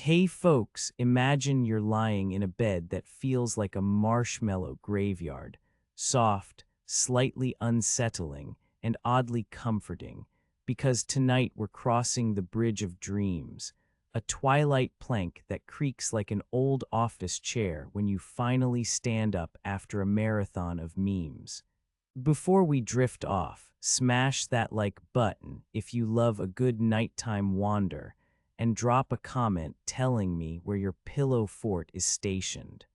Hey folks, imagine you're lying in a bed that feels like a marshmallow graveyard, soft, slightly unsettling, and oddly comforting, because tonight we're crossing the bridge of dreams, a twilight plank that creaks like an old office chair when you finally stand up after a marathon of memes. Before we drift off, smash that like button if you love a good nighttime wander, and drop a comment telling me where your pillow fort is stationed.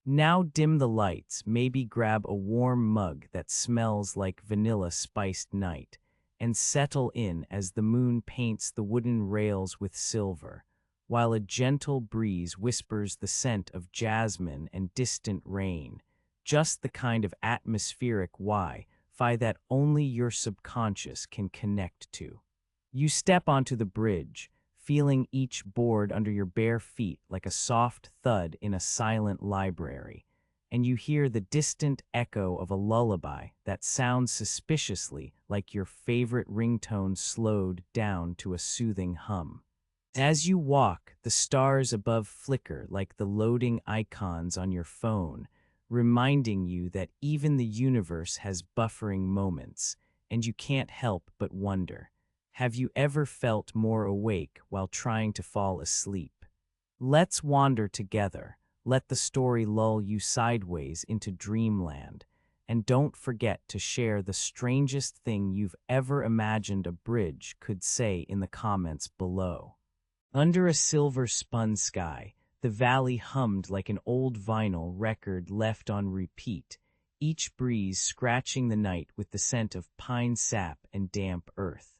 Now dim the lights, maybe grab a warm mug that smells like vanilla spiced night, and settle in as the moon paints the wooden rails with silver, while a gentle breeze whispers the scent of jasmine and distant rain, just the kind of atmospheric Wi-Fi that only your subconscious can connect to. You step onto the bridge, feeling each board under your bare feet like a soft thud in a silent library, and you hear the distant echo of a lullaby that sounds suspiciously like your favorite ringtone slowed down to a soothing hum. As you walk, the stars above flicker like the loading icons on your phone, reminding you that even the universe has buffering moments, and you can't help but wonder. Have you ever felt more awake while trying to fall asleep? Let's wander together. Let the story lull you sideways into dreamland. And don't forget to share the strangest thing you've ever imagined a bridge could say in the comments below. Under a silver-spun sky, the valley hummed like an old vinyl record left on repeat, each breeze scratching the night with the scent of pine sap and damp earth.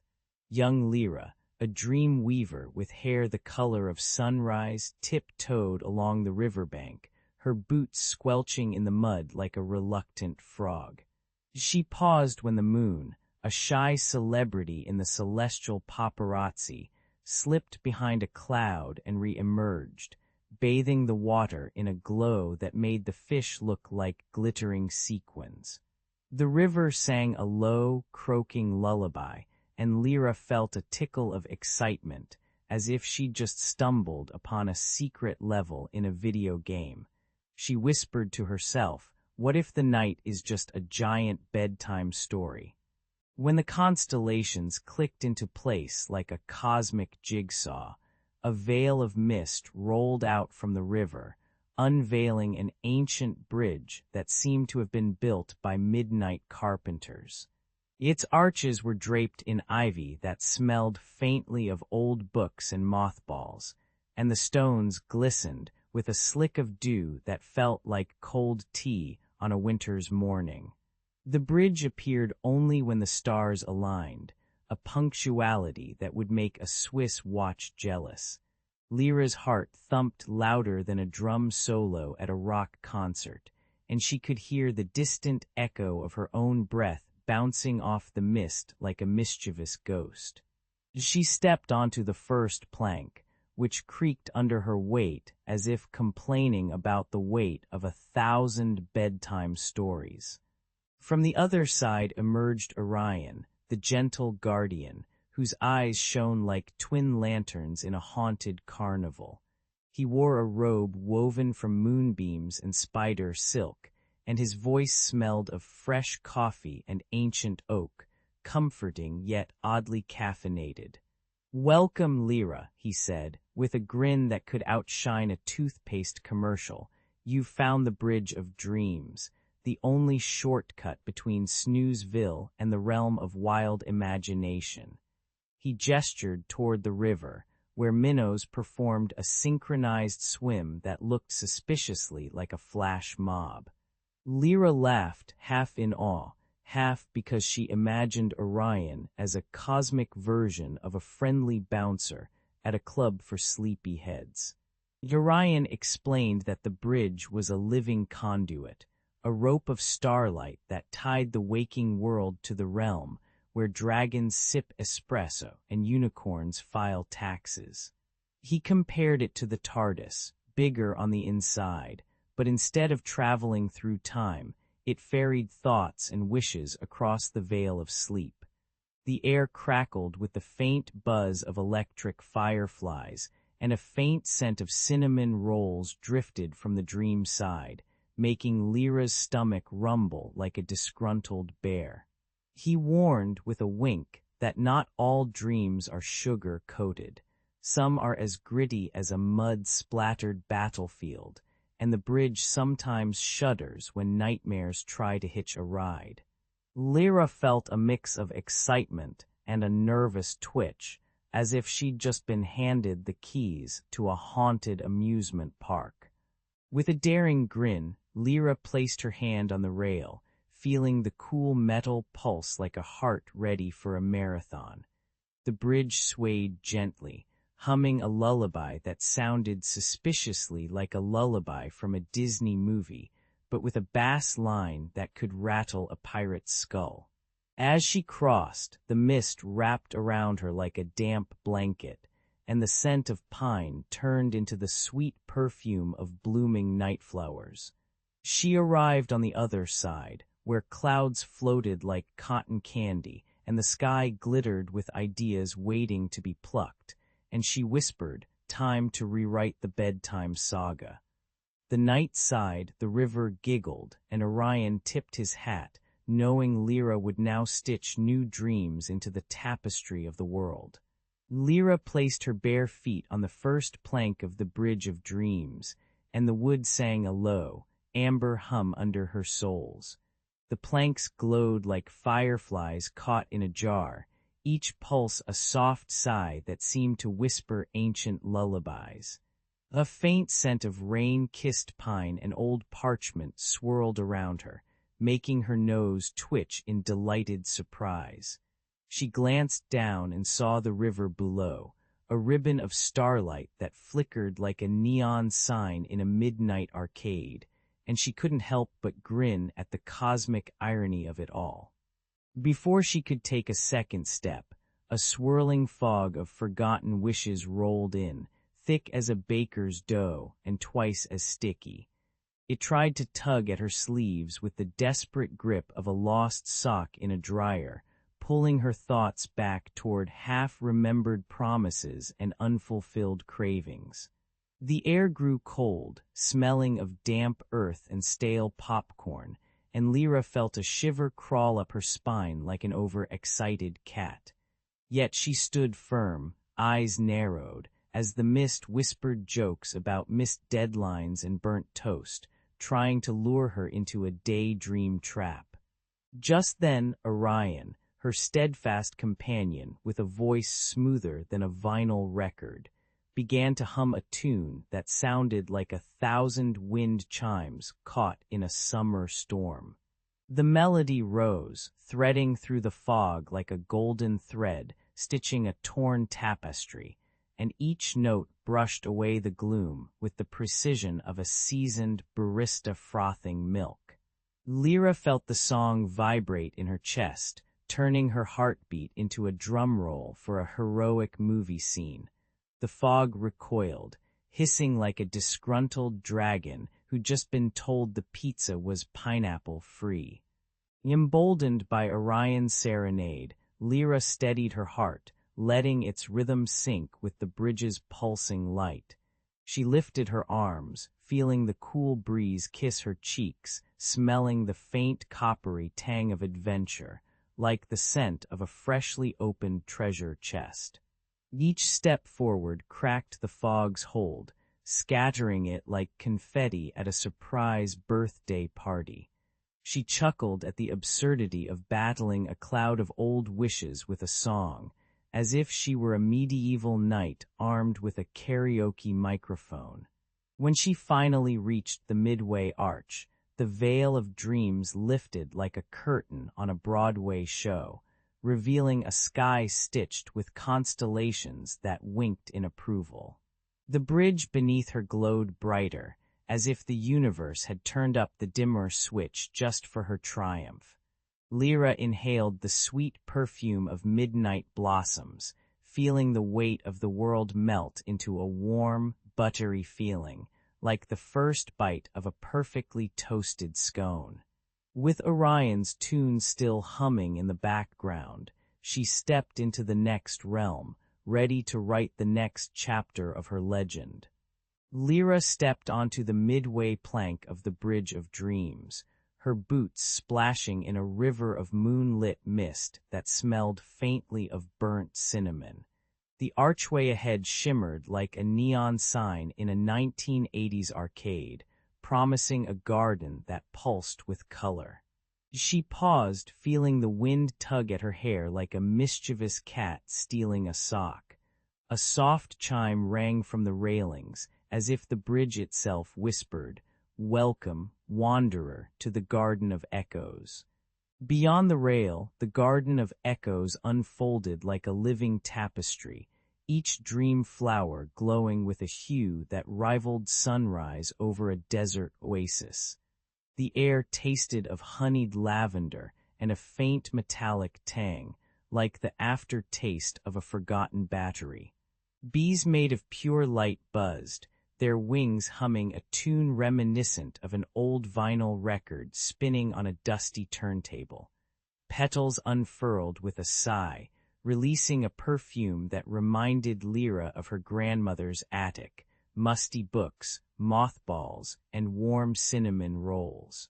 Young Lyra, a dream weaver with hair the color of sunrise, tiptoed along the riverbank, her boots squelching in the mud like a reluctant frog. She paused when the moon, a shy celebrity in the celestial paparazzi, slipped behind a cloud and re-emerged, bathing the water in a glow that made the fish look like glittering sequins. The river sang a low, croaking lullaby, and Lyra felt a tickle of excitement, as if she'd just stumbled upon a secret level in a video game. She whispered to herself, "What if the night is just a giant bedtime story?" When the constellations clicked into place like a cosmic jigsaw, a veil of mist rolled out from the river, unveiling an ancient bridge that seemed to have been built by midnight carpenters. Its arches were draped in ivy that smelled faintly of old books and mothballs, and the stones glistened with a slick of dew that felt like cold tea on a winter's morning. The bridge appeared only when the stars aligned, a punctuality that would make a Swiss watch jealous. Lyra's heart thumped louder than a drum solo at a rock concert, and she could hear the distant echo of her own breath bouncing off the mist like a mischievous ghost. She stepped onto the first plank, which creaked under her weight as if complaining about the weight of 1,000 bedtime stories. From the other side emerged Orion, the gentle guardian, whose eyes shone like twin lanterns in a haunted carnival. He wore a robe woven from moonbeams and spider silk, and his voice smelled of fresh coffee and ancient oak, comforting yet oddly caffeinated. "Welcome, Lyra," he said, with a grin that could outshine a toothpaste commercial. "You've found the bridge of dreams, the only shortcut between Snoozeville and the realm of wild imagination." He gestured toward the river, where minnows performed a synchronized swim that looked suspiciously like a flash mob. Lyra laughed, half in awe, half because she imagined Orion as a cosmic version of a friendly bouncer at a club for sleepy heads. Orion explained that the bridge was a living conduit, a rope of starlight that tied the waking world to the realm where dragons sip espresso and unicorns file taxes. He compared it to the TARDIS, bigger on the inside, but instead of traveling through time, it ferried thoughts and wishes across the veil of sleep. The air crackled with the faint buzz of electric fireflies, and a faint scent of cinnamon rolls drifted from the dream's side, making Lyra's stomach rumble like a disgruntled bear. He warned with a wink that not all dreams are sugar-coated. Some are as gritty as a mud-splattered battlefield, and the bridge sometimes shudders when nightmares try to hitch a ride. Lyra felt a mix of excitement and a nervous twitch, as if she'd just been handed the keys to a haunted amusement park. With a daring grin, Lyra placed her hand on the rail, feeling the cool metal pulse like a heart ready for a marathon. The bridge swayed gently, humming a lullaby that sounded suspiciously like a lullaby from a Disney movie, but with a bass line that could rattle a pirate's skull. As she crossed, the mist wrapped around her like a damp blanket, and the scent of pine turned into the sweet perfume of blooming night flowers. She arrived on the other side, where clouds floated like cotton candy and the sky glittered with ideas waiting to be plucked, and she whispered, "Time to rewrite the bedtime saga." The night sighed, the river giggled, and Orion tipped his hat, knowing Lyra would now stitch new dreams into the tapestry of the world. Lyra placed her bare feet on the first plank of the Bridge of Dreams, and the wood sang a low, amber hum under her soles. The planks glowed like fireflies caught in a jar, each pulse a soft sigh that seemed to whisper ancient lullabies. A faint scent of rain-kissed pine and old parchment swirled around her, making her nose twitch in delighted surprise. She glanced down and saw the river below, a ribbon of starlight that flickered like a neon sign in a midnight arcade, and she couldn't help but grin at the cosmic irony of it all. Before she could take a second step, a swirling fog of forgotten wishes rolled in, thick as a baker's dough and twice as sticky. It tried to tug at her sleeves with the desperate grip of a lost sock in a dryer, pulling her thoughts back toward half-remembered promises and unfulfilled cravings. The air grew cold, smelling of damp earth and stale popcorn, and Lyra felt a shiver crawl up her spine like an overexcited cat. Yet she stood firm, eyes narrowed, as the mist whispered jokes about missed deadlines and burnt toast, trying to lure her into a daydream trap. Just then, Orion, her steadfast companion with a voice smoother than a vinyl record, began to hum a tune that sounded like 1,000 wind chimes caught in a summer storm. The melody rose, threading through the fog like a golden thread, stitching a torn tapestry, and each note brushed away the gloom with the precision of a seasoned barista frothing milk. Lyra felt the song vibrate in her chest, turning her heartbeat into a drum roll for a heroic movie scene. The fog recoiled, hissing like a disgruntled dragon who'd just been told the pizza was pineapple-free. Emboldened by Orion's serenade, Lyra steadied her heart, letting its rhythm sync with the bridge's pulsing light. She lifted her arms, feeling the cool breeze kiss her cheeks, smelling the faint coppery tang of adventure, like the scent of a freshly opened treasure chest. Each step forward cracked the fog's hold, scattering it like confetti at a surprise birthday party. She chuckled at the absurdity of battling a cloud of old wishes with a song, as if she were a medieval knight armed with a karaoke microphone. When she finally reached the midway arch, the veil of dreams lifted like a curtain on a Broadway show, revealing a sky stitched with constellations that winked in approval. The bridge beneath her glowed brighter, as if the universe had turned up the dimmer switch just for her triumph. Lyra inhaled the sweet perfume of midnight blossoms, feeling the weight of the world melt into a warm, buttery feeling, like the first bite of a perfectly toasted scone. With Orion's tune still humming in the background, she stepped into the next realm, ready to write the next chapter of her legend. Lyra stepped onto the midway plank of the Bridge of Dreams, her boots splashing in a river of moonlit mist that smelled faintly of burnt cinnamon. The archway ahead shimmered like a neon sign in a 1980s arcade, promising a garden that pulsed with color. She paused, feeling the wind tug at her hair like a mischievous cat stealing a sock. A soft chime rang from the railings, as if the bridge itself whispered, "Welcome, wanderer, to the Garden of Echoes." Beyond the rail, the Garden of Echoes unfolded like a living tapestry, each dream flower glowing with a hue that rivaled sunrise over a desert oasis. The air tasted of honeyed lavender and a faint metallic tang, like the aftertaste of a forgotten battery. Bees made of pure light buzzed, their wings humming a tune reminiscent of an old vinyl record spinning on a dusty turntable. Petals unfurled with a sigh, releasing a perfume that reminded Lyra of her grandmother's attic, musty books, mothballs, and warm cinnamon rolls.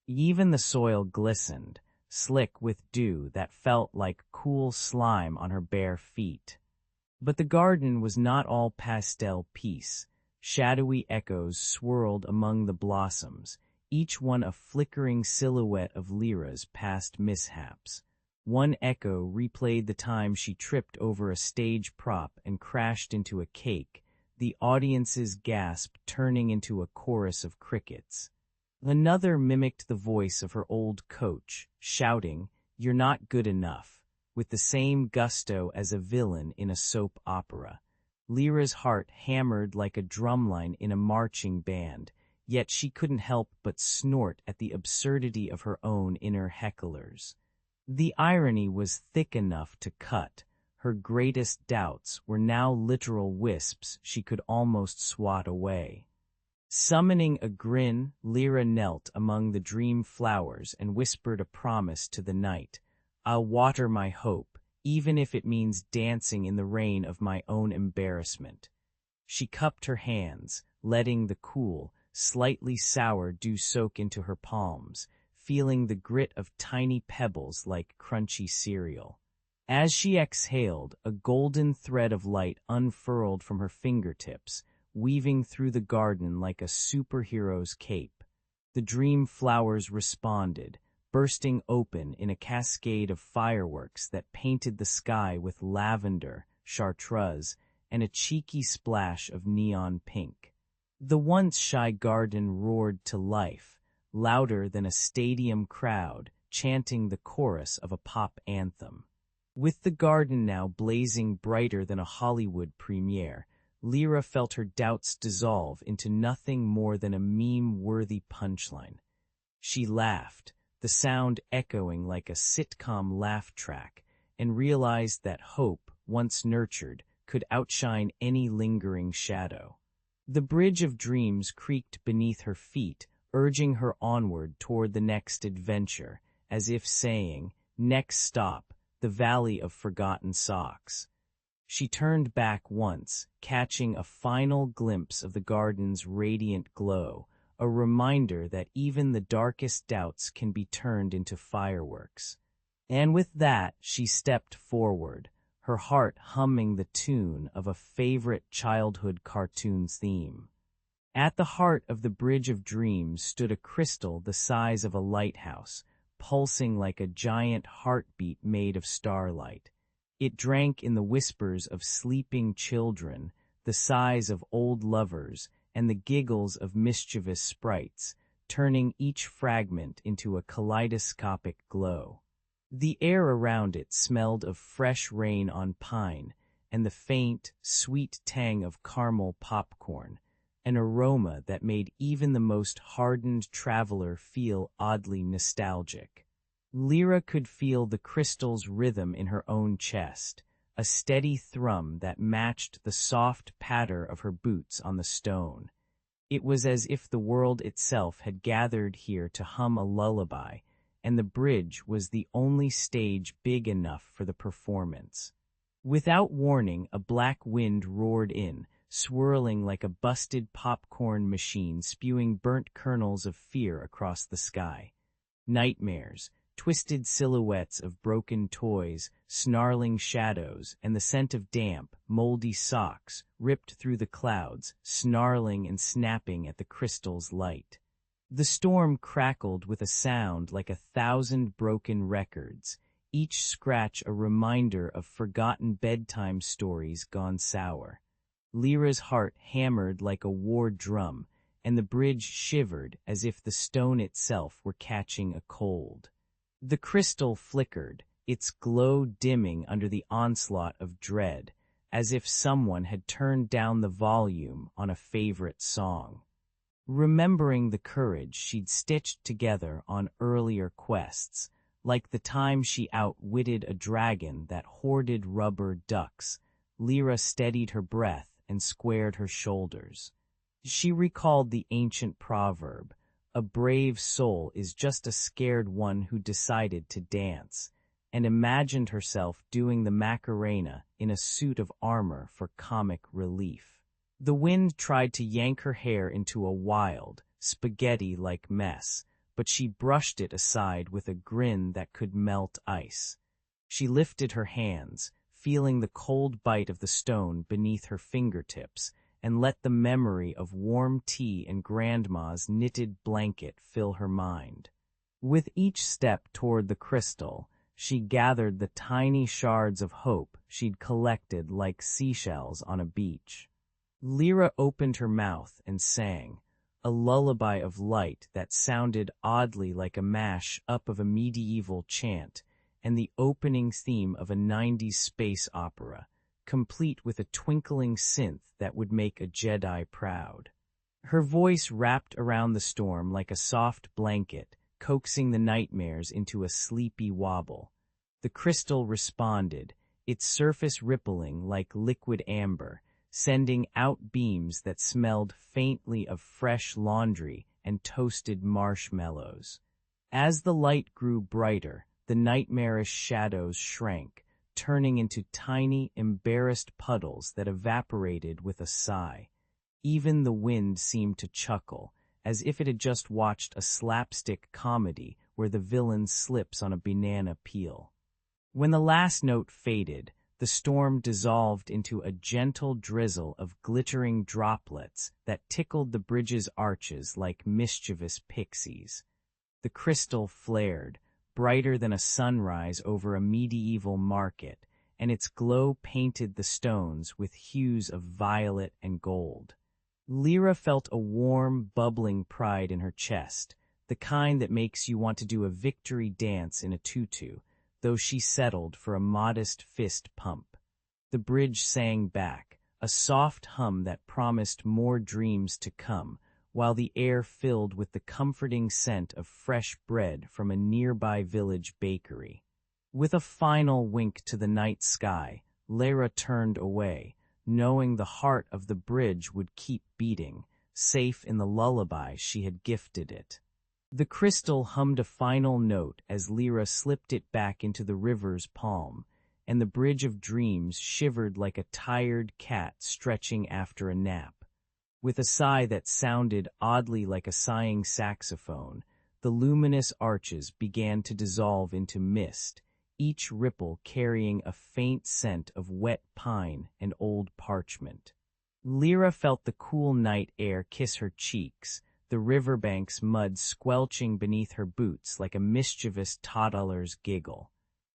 Even the soil glistened, slick with dew that felt like cool slime on her bare feet. But the garden was not all pastel peace. Shadowy echoes swirled among the blossoms, each one a flickering silhouette of Lyra's past mishaps. One echo replayed the time she tripped over a stage prop and crashed into a cake, the audience's gasp turning into a chorus of crickets. Another mimicked the voice of her old coach, shouting, "You're not good enough," with the same gusto as a villain in a soap opera. Lyra's heart hammered like a drumline in a marching band, yet she couldn't help but snort at the absurdity of her own inner hecklers. The irony was thick enough to cut. Her greatest doubts were now literal wisps she could almost swat away. Summoning a grin, Lyra knelt among the dream flowers and whispered a promise to the night. "I'll water my hope, even if it means dancing in the rain of my own embarrassment." She cupped her hands, letting the cool, slightly sour dew soak into her palms, feeling the grit of tiny pebbles like crunchy cereal. As she exhaled, a golden thread of light unfurled from her fingertips, weaving through the garden like a superhero's cape. The dream flowers responded, bursting open in a cascade of fireworks that painted the sky with lavender, chartreuse, and a cheeky splash of neon pink. The once shy garden roared to life, louder than a stadium crowd, chanting the chorus of a pop anthem. With the garden now blazing brighter than a Hollywood premiere, Lyra felt her doubts dissolve into nothing more than a meme-worthy punchline. She laughed, the sound echoing like a sitcom laugh track, and realized that hope, once nurtured, could outshine any lingering shadow. The Bridge of Dreams creaked beneath her feet, urging her onward toward the next adventure, as if saying, "Next stop, the Valley of Forgotten Socks." She turned back once, catching a final glimpse of the garden's radiant glow, a reminder that even the darkest doubts can be turned into fireworks. And with that, she stepped forward, her heart humming the tune of a favorite childhood cartoon's theme. At the heart of the Bridge of Dreams stood a crystal the size of a lighthouse, pulsing like a giant heartbeat made of starlight. It drank in the whispers of sleeping children, the sighs of old lovers, and the giggles of mischievous sprites, turning each fragment into a kaleidoscopic glow. The air around it smelled of fresh rain on pine, and the faint, sweet tang of caramel popcorn, an aroma that made even the most hardened traveler feel oddly nostalgic. Lyra could feel the crystal's rhythm in her own chest, a steady thrum that matched the soft patter of her boots on the stone. It was as if the world itself had gathered here to hum a lullaby, and the bridge was the only stage big enough for the performance. Without warning, a black wind roared in, swirling like a busted popcorn machine spewing burnt kernels of fear across the sky. Nightmares, twisted silhouettes of broken toys, snarling shadows, and the scent of damp, moldy socks ripped through the clouds, snarling and snapping at the crystal's light. The storm crackled with a sound like 1,000 broken records, each scratch a reminder of forgotten bedtime stories gone sour. Lyra's heart hammered like a war drum, and the bridge shivered as if the stone itself were catching a cold. The crystal flickered, its glow dimming under the onslaught of dread, as if someone had turned down the volume on a favorite song. Remembering the courage she'd stitched together on earlier quests, like the time she outwitted a dragon that hoarded rubber ducks, Lyra steadied her breath and squared her shoulders. She recalled the ancient proverb, "A brave soul is just a scared one who decided to dance," and imagined herself doing the Macarena in a suit of armor for comic relief. The wind tried to yank her hair into a wild, spaghetti-like mess, but she brushed it aside with a grin that could melt ice. She lifted her hands, feeling the cold bite of the stone beneath her fingertips, and let the memory of warm tea and Grandma's knitted blanket fill her mind. With each step toward the crystal, she gathered the tiny shards of hope she'd collected like seashells on a beach. Lyra opened her mouth and sang, a lullaby of light that sounded oddly like a mash-up of a medieval chant and the opening theme of a 90s space opera, complete with a twinkling synth that would make a Jedi proud. Her voice wrapped around the storm like a soft blanket, coaxing the nightmares into a sleepy wobble. The crystal responded, its surface rippling like liquid amber, sending out beams that smelled faintly of fresh laundry and toasted marshmallows. As the light grew brighter, the nightmarish shadows shrank, turning into tiny, embarrassed puddles that evaporated with a sigh. Even the wind seemed to chuckle, as if it had just watched a slapstick comedy where the villain slips on a banana peel. When the last note faded, the storm dissolved into a gentle drizzle of glittering droplets that tickled the bridge's arches like mischievous pixies. The crystal flared, brighter than a sunrise over a medieval market, and its glow painted the stones with hues of violet and gold. Lyra felt a warm, bubbling pride in her chest, the kind that makes you want to do a victory dance in a tutu, though she settled for a modest fist pump. The bridge sang back, a soft hum that promised more dreams to come, while the air filled with the comforting scent of fresh bread from a nearby village bakery. With a final wink to the night sky, Lyra turned away, knowing the heart of the bridge would keep beating, safe in the lullaby she had gifted it. The crystal hummed a final note as Lyra slipped it back into the river's palm, and the bridge of dreams shivered like a tired cat stretching after a nap. With a sigh that sounded oddly like a sighing saxophone, the luminous arches began to dissolve into mist, each ripple carrying a faint scent of wet pine and old parchment. Lyra felt the cool night air kiss her cheeks, the riverbank's mud squelching beneath her boots like a mischievous toddler's giggle.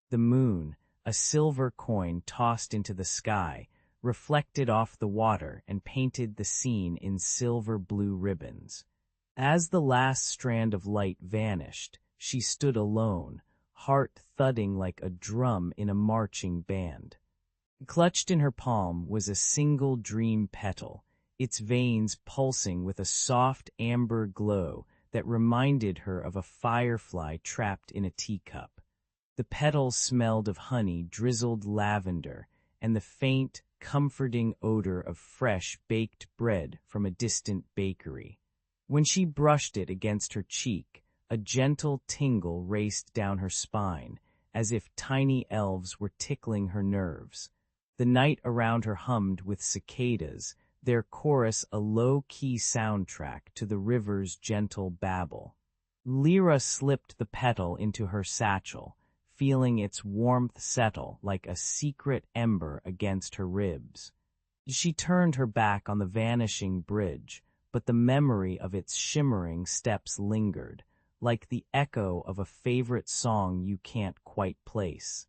The moon, a silver coin tossed into the sky, reflected off the water and painted the scene in silver-blue ribbons. As the last strand of light vanished, she stood alone, heart thudding like a drum in a marching band. Clutched in her palm was a single dream petal, its veins pulsing with a soft amber glow that reminded her of a firefly trapped in a teacup. The petals smelled of honey, drizzled lavender, and the faint, comforting odor of fresh baked bread from a distant bakery. When she brushed it against her cheek, a gentle tingle raced down her spine, as if tiny elves were tickling her nerves. The night around her hummed with cicadas, their chorus a low-key soundtrack to the river's gentle babble. Lyra slipped the petal into her satchel, feeling its warmth settle like a secret ember against her ribs. She turned her back on the vanishing bridge, but the memory of its shimmering steps lingered, like the echo of a favorite song you can't quite place.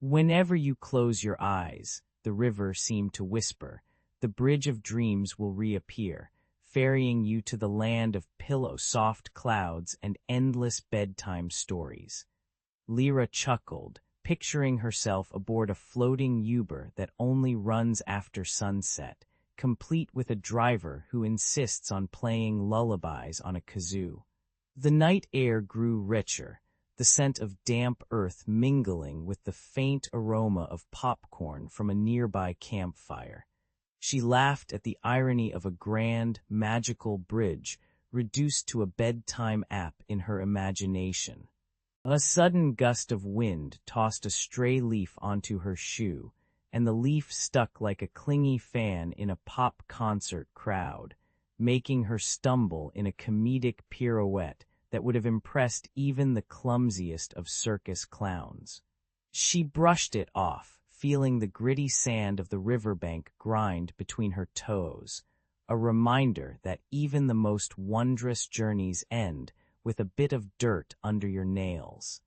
Whenever you close your eyes, the river seemed to whisper, the bridge of dreams will reappear, ferrying you to the land of pillow-soft clouds and endless bedtime stories. Lyra chuckled, picturing herself aboard a floating Uber that only runs after sunset, complete with a driver who insists on playing lullabies on a kazoo. The night air grew richer, the scent of damp earth mingling with the faint aroma of popcorn from a nearby campfire. She laughed at the irony of a grand, magical bridge reduced to a bedtime app in her imagination. A sudden gust of wind tossed a stray leaf onto her shoe, and the leaf stuck like a clingy fan in a pop concert crowd, making her stumble in a comedic pirouette that would have impressed even the clumsiest of circus clowns. She brushed it off, feeling the gritty sand of the riverbank grind between her toes, a reminder that even the most wondrous journeys end with a bit of dirt under your nails.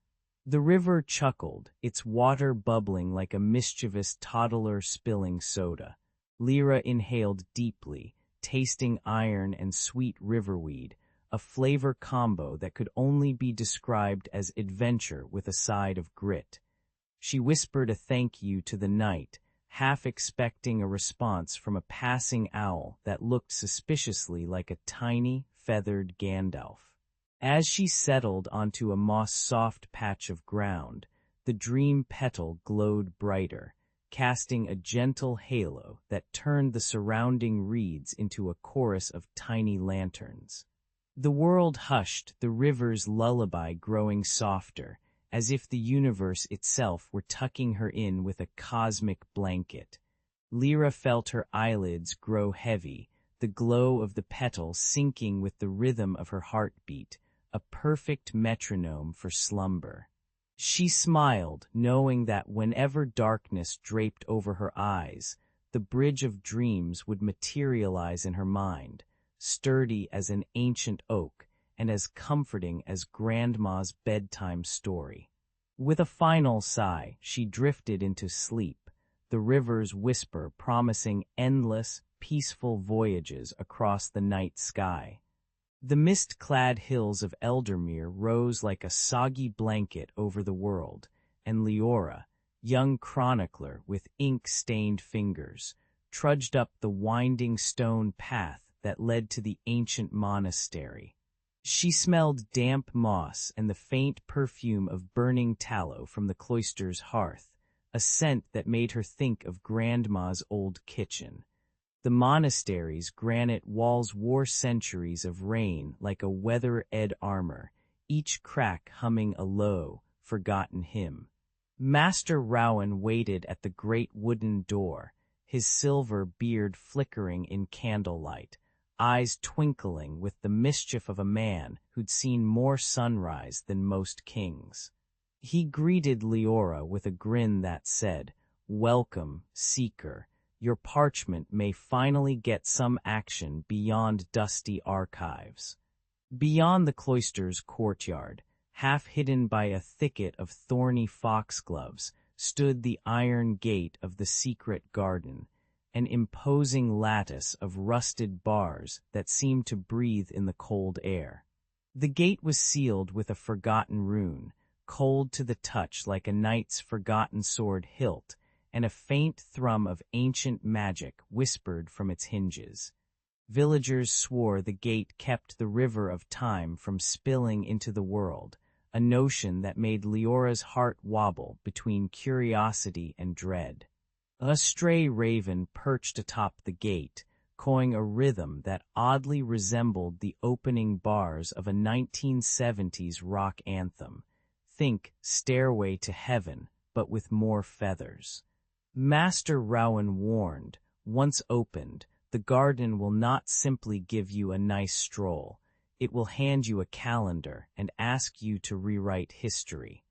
The river chuckled, its water bubbling like a mischievous toddler spilling soda. Lyra inhaled deeply, tasting iron and sweet riverweed, a flavor combo that could only be described as adventure with a side of grit. She whispered a thank you to the night, half expecting a response from a passing owl that looked suspiciously like a tiny, feathered Gandalf. As she settled onto a moss-soft patch of ground, the dream petal glowed brighter, casting a gentle halo that turned the surrounding reeds into a chorus of tiny lanterns. The world hushed, the river's lullaby growing softer, as if the universe itself were tucking her in with a cosmic blanket. Lyra felt her eyelids grow heavy, the glow of the petal syncing with the rhythm of her heartbeat, a perfect metronome for slumber. She smiled, knowing that whenever darkness draped over her eyes, the bridge of dreams would materialize in her mind, sturdy as an ancient oak and as comforting as Grandma's bedtime story. With a final sigh, she drifted into sleep, the river's whisper promising endless, peaceful voyages across the night sky. The mist-clad hills of Eldermere rose like a soggy blanket over the world, and Leora, young chronicler with ink-stained fingers, trudged up the winding stone path that led to the ancient monastery. She smelled damp moss and the faint perfume of burning tallow from the cloister's hearth, a scent that made her think of Grandma's old kitchen. The monastery's granite walls wore centuries of rain like a weather-ed armor, each crack humming a low, forgotten hymn. Master Rowan waited at the great wooden door, his silver beard flickering in candlelight, eyes twinkling with the mischief of a man who'd seen more sunrise than most kings. He greeted Leora with a grin that said, "Welcome, seeker. Your parchment may finally get some action beyond dusty archives." Beyond the cloister's courtyard, half hidden by a thicket of thorny foxgloves, stood the iron gate of the secret garden, an imposing lattice of rusted bars that seemed to breathe in the cold air. The gate was sealed with a forgotten rune, cold to the touch like a knight's forgotten sword hilt, and a faint thrum of ancient magic whispered from its hinges. Villagers swore the gate kept the river of time from spilling into the world, a notion that made Leora's heart wobble between curiosity and dread. A stray raven perched atop the gate, cawing a rhythm that oddly resembled the opening bars of a 1970s rock anthem. Think Stairway to Heaven, but with more feathers. Master Rowan warned, once opened, the garden will not simply give you a nice stroll. It will hand you a calendar and ask you to rewrite history.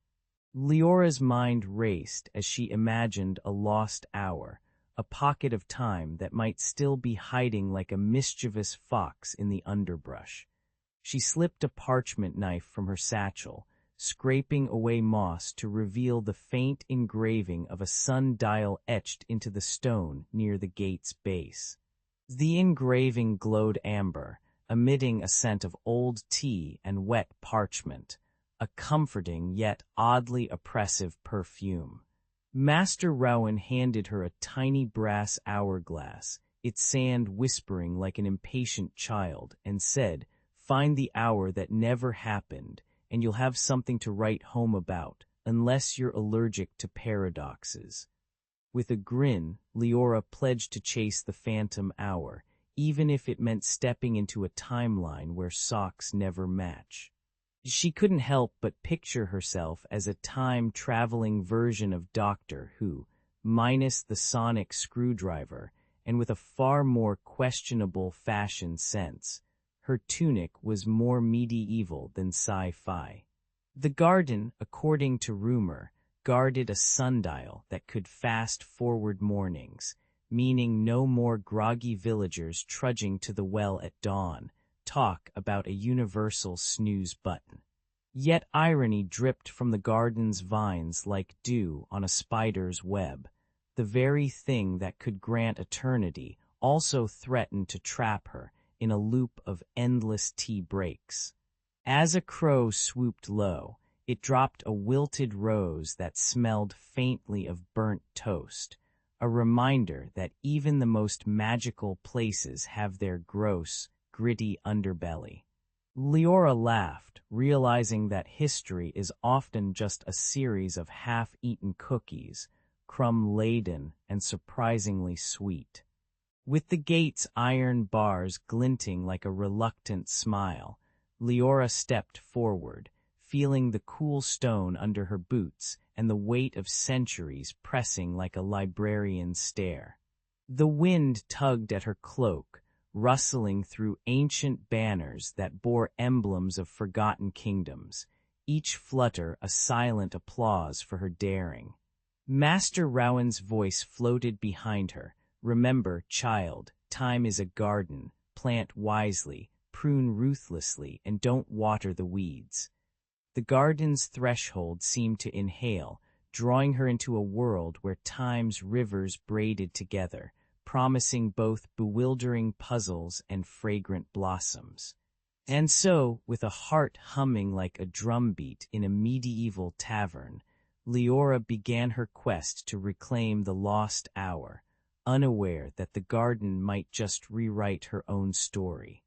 Leora's mind raced as she imagined a lost hour, a pocket of time that might still be hiding like a mischievous fox in the underbrush. She slipped a parchment knife from her satchel, scraping away moss to reveal the faint engraving of a sundial etched into the stone near the gate's base. The engraving glowed amber, emitting a scent of old tea and wet parchment, a comforting yet oddly oppressive perfume. Master Rowan handed her a tiny brass hourglass, its sand whispering like an impatient child, and said, "Find the hour that never happened, and you'll have something to write home about, unless you're allergic to paradoxes." With a grin, Leora pledged to chase the phantom hour, even if it meant stepping into a timeline where socks never match. She couldn't help but picture herself as a time-traveling version of Doctor Who, minus the sonic screwdriver, and with a far more questionable fashion sense. Her tunic was more medieval than sci-fi. The garden, according to rumor, guarded a sundial that could fast-forward mornings, meaning no more groggy villagers trudging to the well at dawn. Talk about a universal snooze button. Yet irony dripped from the garden's vines like dew on a spider's web. The very thing that could grant eternity also threatened to trap her in a loop of endless tea breaks. As a crow swooped low, it dropped a wilted rose that smelled faintly of burnt toast, a reminder that even the most magical places have their gross, gritty underbelly. Leora laughed, realizing that history is often just a series of half-eaten cookies, crumb-laden and surprisingly sweet. With the gate's iron bars glinting like a reluctant smile, Leora stepped forward, feeling the cool stone under her boots and the weight of centuries pressing like a librarian's stare. The wind tugged at her cloak, rustling through ancient banners that bore emblems of forgotten kingdoms, each flutter a silent applause for her daring. Master Rowan's voice floated behind her. "Remember, child, time is a garden. Plant wisely, prune ruthlessly, and don't water the weeds." The garden's threshold seemed to inhale, drawing her into a world where time's rivers braided together, promising both bewildering puzzles and fragrant blossoms. And so, with a heart humming like a drumbeat in a medieval tavern, Leora began her quest to reclaim the lost hour, unaware that the garden might just rewrite her own story.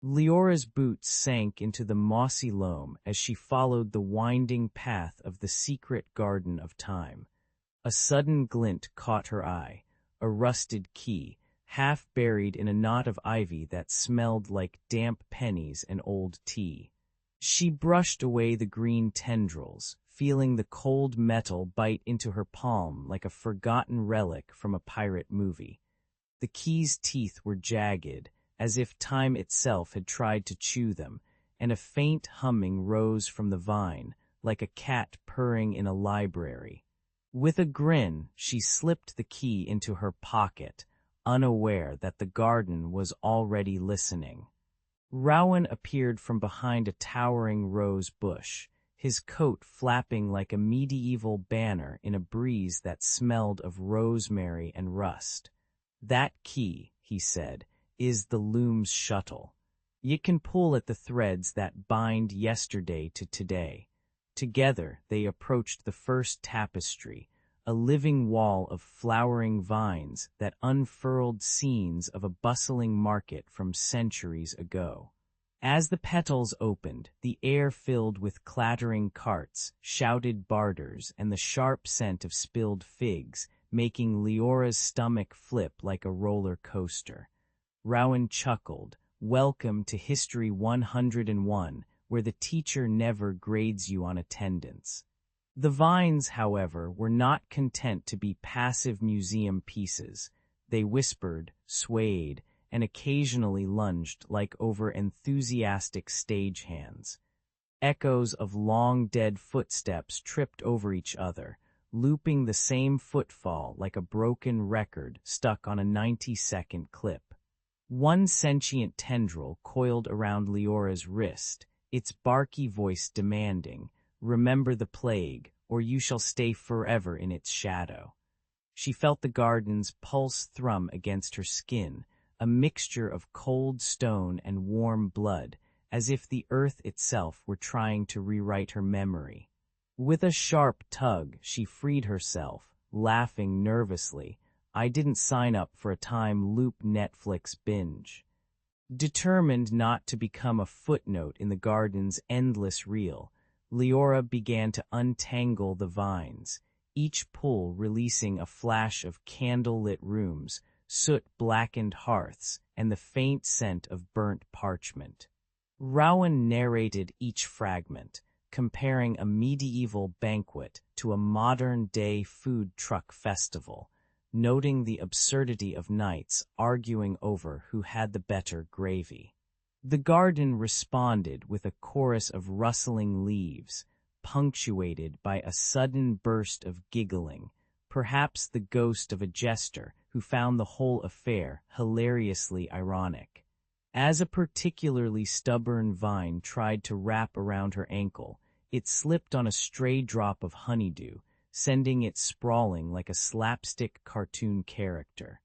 Leora's boots sank into the mossy loam as she followed the winding path of the secret garden of time. A sudden glint caught her eye, a rusted key, half buried in a knot of ivy that smelled like damp pennies and old tea. She brushed away the green tendrils, feeling the cold metal bite into her palm like a forgotten relic from a pirate movie. The key's teeth were jagged, as if time itself had tried to chew them, and a faint humming rose from the vine, like a cat purring in a library. With a grin, she slipped the key into her pocket, unaware that the garden was already listening. Rowan appeared from behind a towering rose bush, his coat flapping like a medieval banner in a breeze that smelled of rosemary and rust. "That key," he said, "is the loom's shuttle. You can pull at the threads that bind yesterday to today." Together they approached the first tapestry, a living wall of flowering vines that unfurled scenes of a bustling market from centuries ago. As the petals opened, the air filled with clattering carts, shouted barters, and the sharp scent of spilled figs, making Leora's stomach flip like a roller coaster. Rowan chuckled, "Welcome to History 101, where the teacher never grades you on attendance." The vines, however, were not content to be passive museum pieces. They whispered, swayed, and occasionally lunged like over enthusiastic stagehands. Echoes of long-dead footsteps tripped over each other, looping the same footfall like a broken record stuck on a 90-second clip. One sentient tendril coiled around Leora's wrist, its barky voice demanding, "Remember the plague, or you shall stay forever in its shadow." She felt the garden's pulse thrum against her skin, a mixture of cold stone and warm blood, as if the earth itself were trying to rewrite her memory. With a sharp tug, she freed herself, laughing nervously. "I didn't sign up for a time-loop Netflix binge." Determined not to become a footnote in the garden's endless reel, Leora began to untangle the vines, each pull releasing a flash of candle-lit rooms, soot-blackened hearths, and the faint scent of burnt parchment. Rowan narrated each fragment, comparing a medieval banquet to a modern-day food truck festival, noting the absurdity of knights arguing over who had the better gravy. The garden responded with a chorus of rustling leaves, punctuated by a sudden burst of giggling, perhaps the ghost of a jester who found the whole affair hilariously ironic. As a particularly stubborn vine tried to wrap around her ankle, it slipped on a stray drop of honeydew, sending it sprawling like a slapstick cartoon character.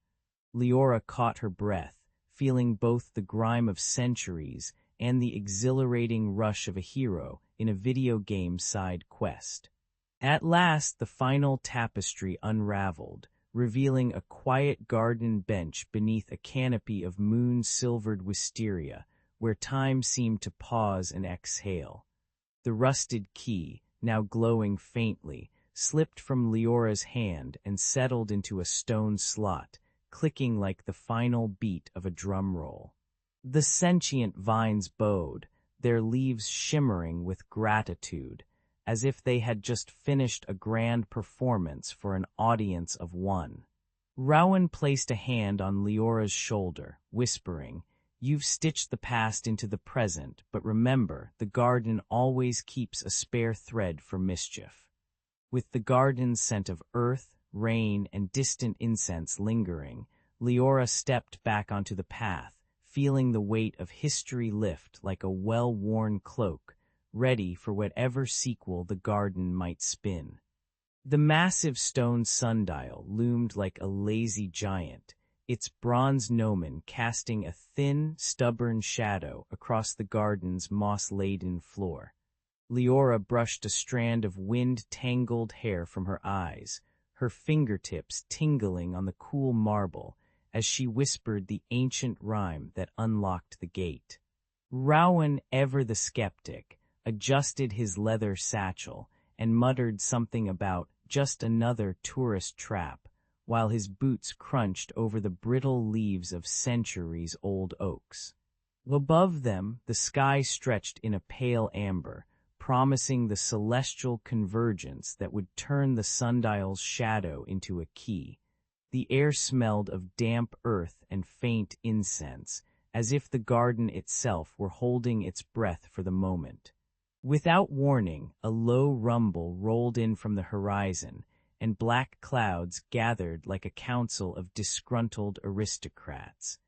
Leora caught her breath, feeling both the grime of centuries and the exhilarating rush of a hero in a video game side quest. At last, the final tapestry unraveled, revealing a quiet garden bench beneath a canopy of moon-silvered wisteria, where time seemed to pause and exhale. The rusted key, now glowing faintly, slipped from Leora's hand and settled into a stone slot, clicking like the final beat of a drum roll. The sentient vines bowed, their leaves shimmering with gratitude, as if they had just finished a grand performance for an audience of one. Rowan placed a hand on Leora's shoulder, whispering, "You've stitched the past into the present, but remember, the garden always keeps a spare thread for mischief." With the garden's scent of earth, rain, and distant incense lingering, Leora stepped back onto the path, feeling the weight of history lift like a well-worn cloak, ready for whatever sequel the garden might spin. The massive stone sundial loomed like a lazy giant, its bronze gnomon casting a thin, stubborn shadow across the garden's moss-laden floor. Leora brushed a strand of wind-tangled hair from her eyes, her fingertips tingling on the cool marble as she whispered the ancient rhyme that unlocked the gate. Rowan, ever the skeptic, adjusted his leather satchel and muttered something about just another tourist trap, while his boots crunched over the brittle leaves of centuries-old oaks. Above them, the sky stretched in a pale amber, promising the celestial convergence that would turn the sundial's shadow into a key. The air smelled of damp earth and faint incense, as if the garden itself were holding its breath for the moment. Without warning, a low rumble rolled in from the horizon, and black clouds gathered like a council of disgruntled aristocrats.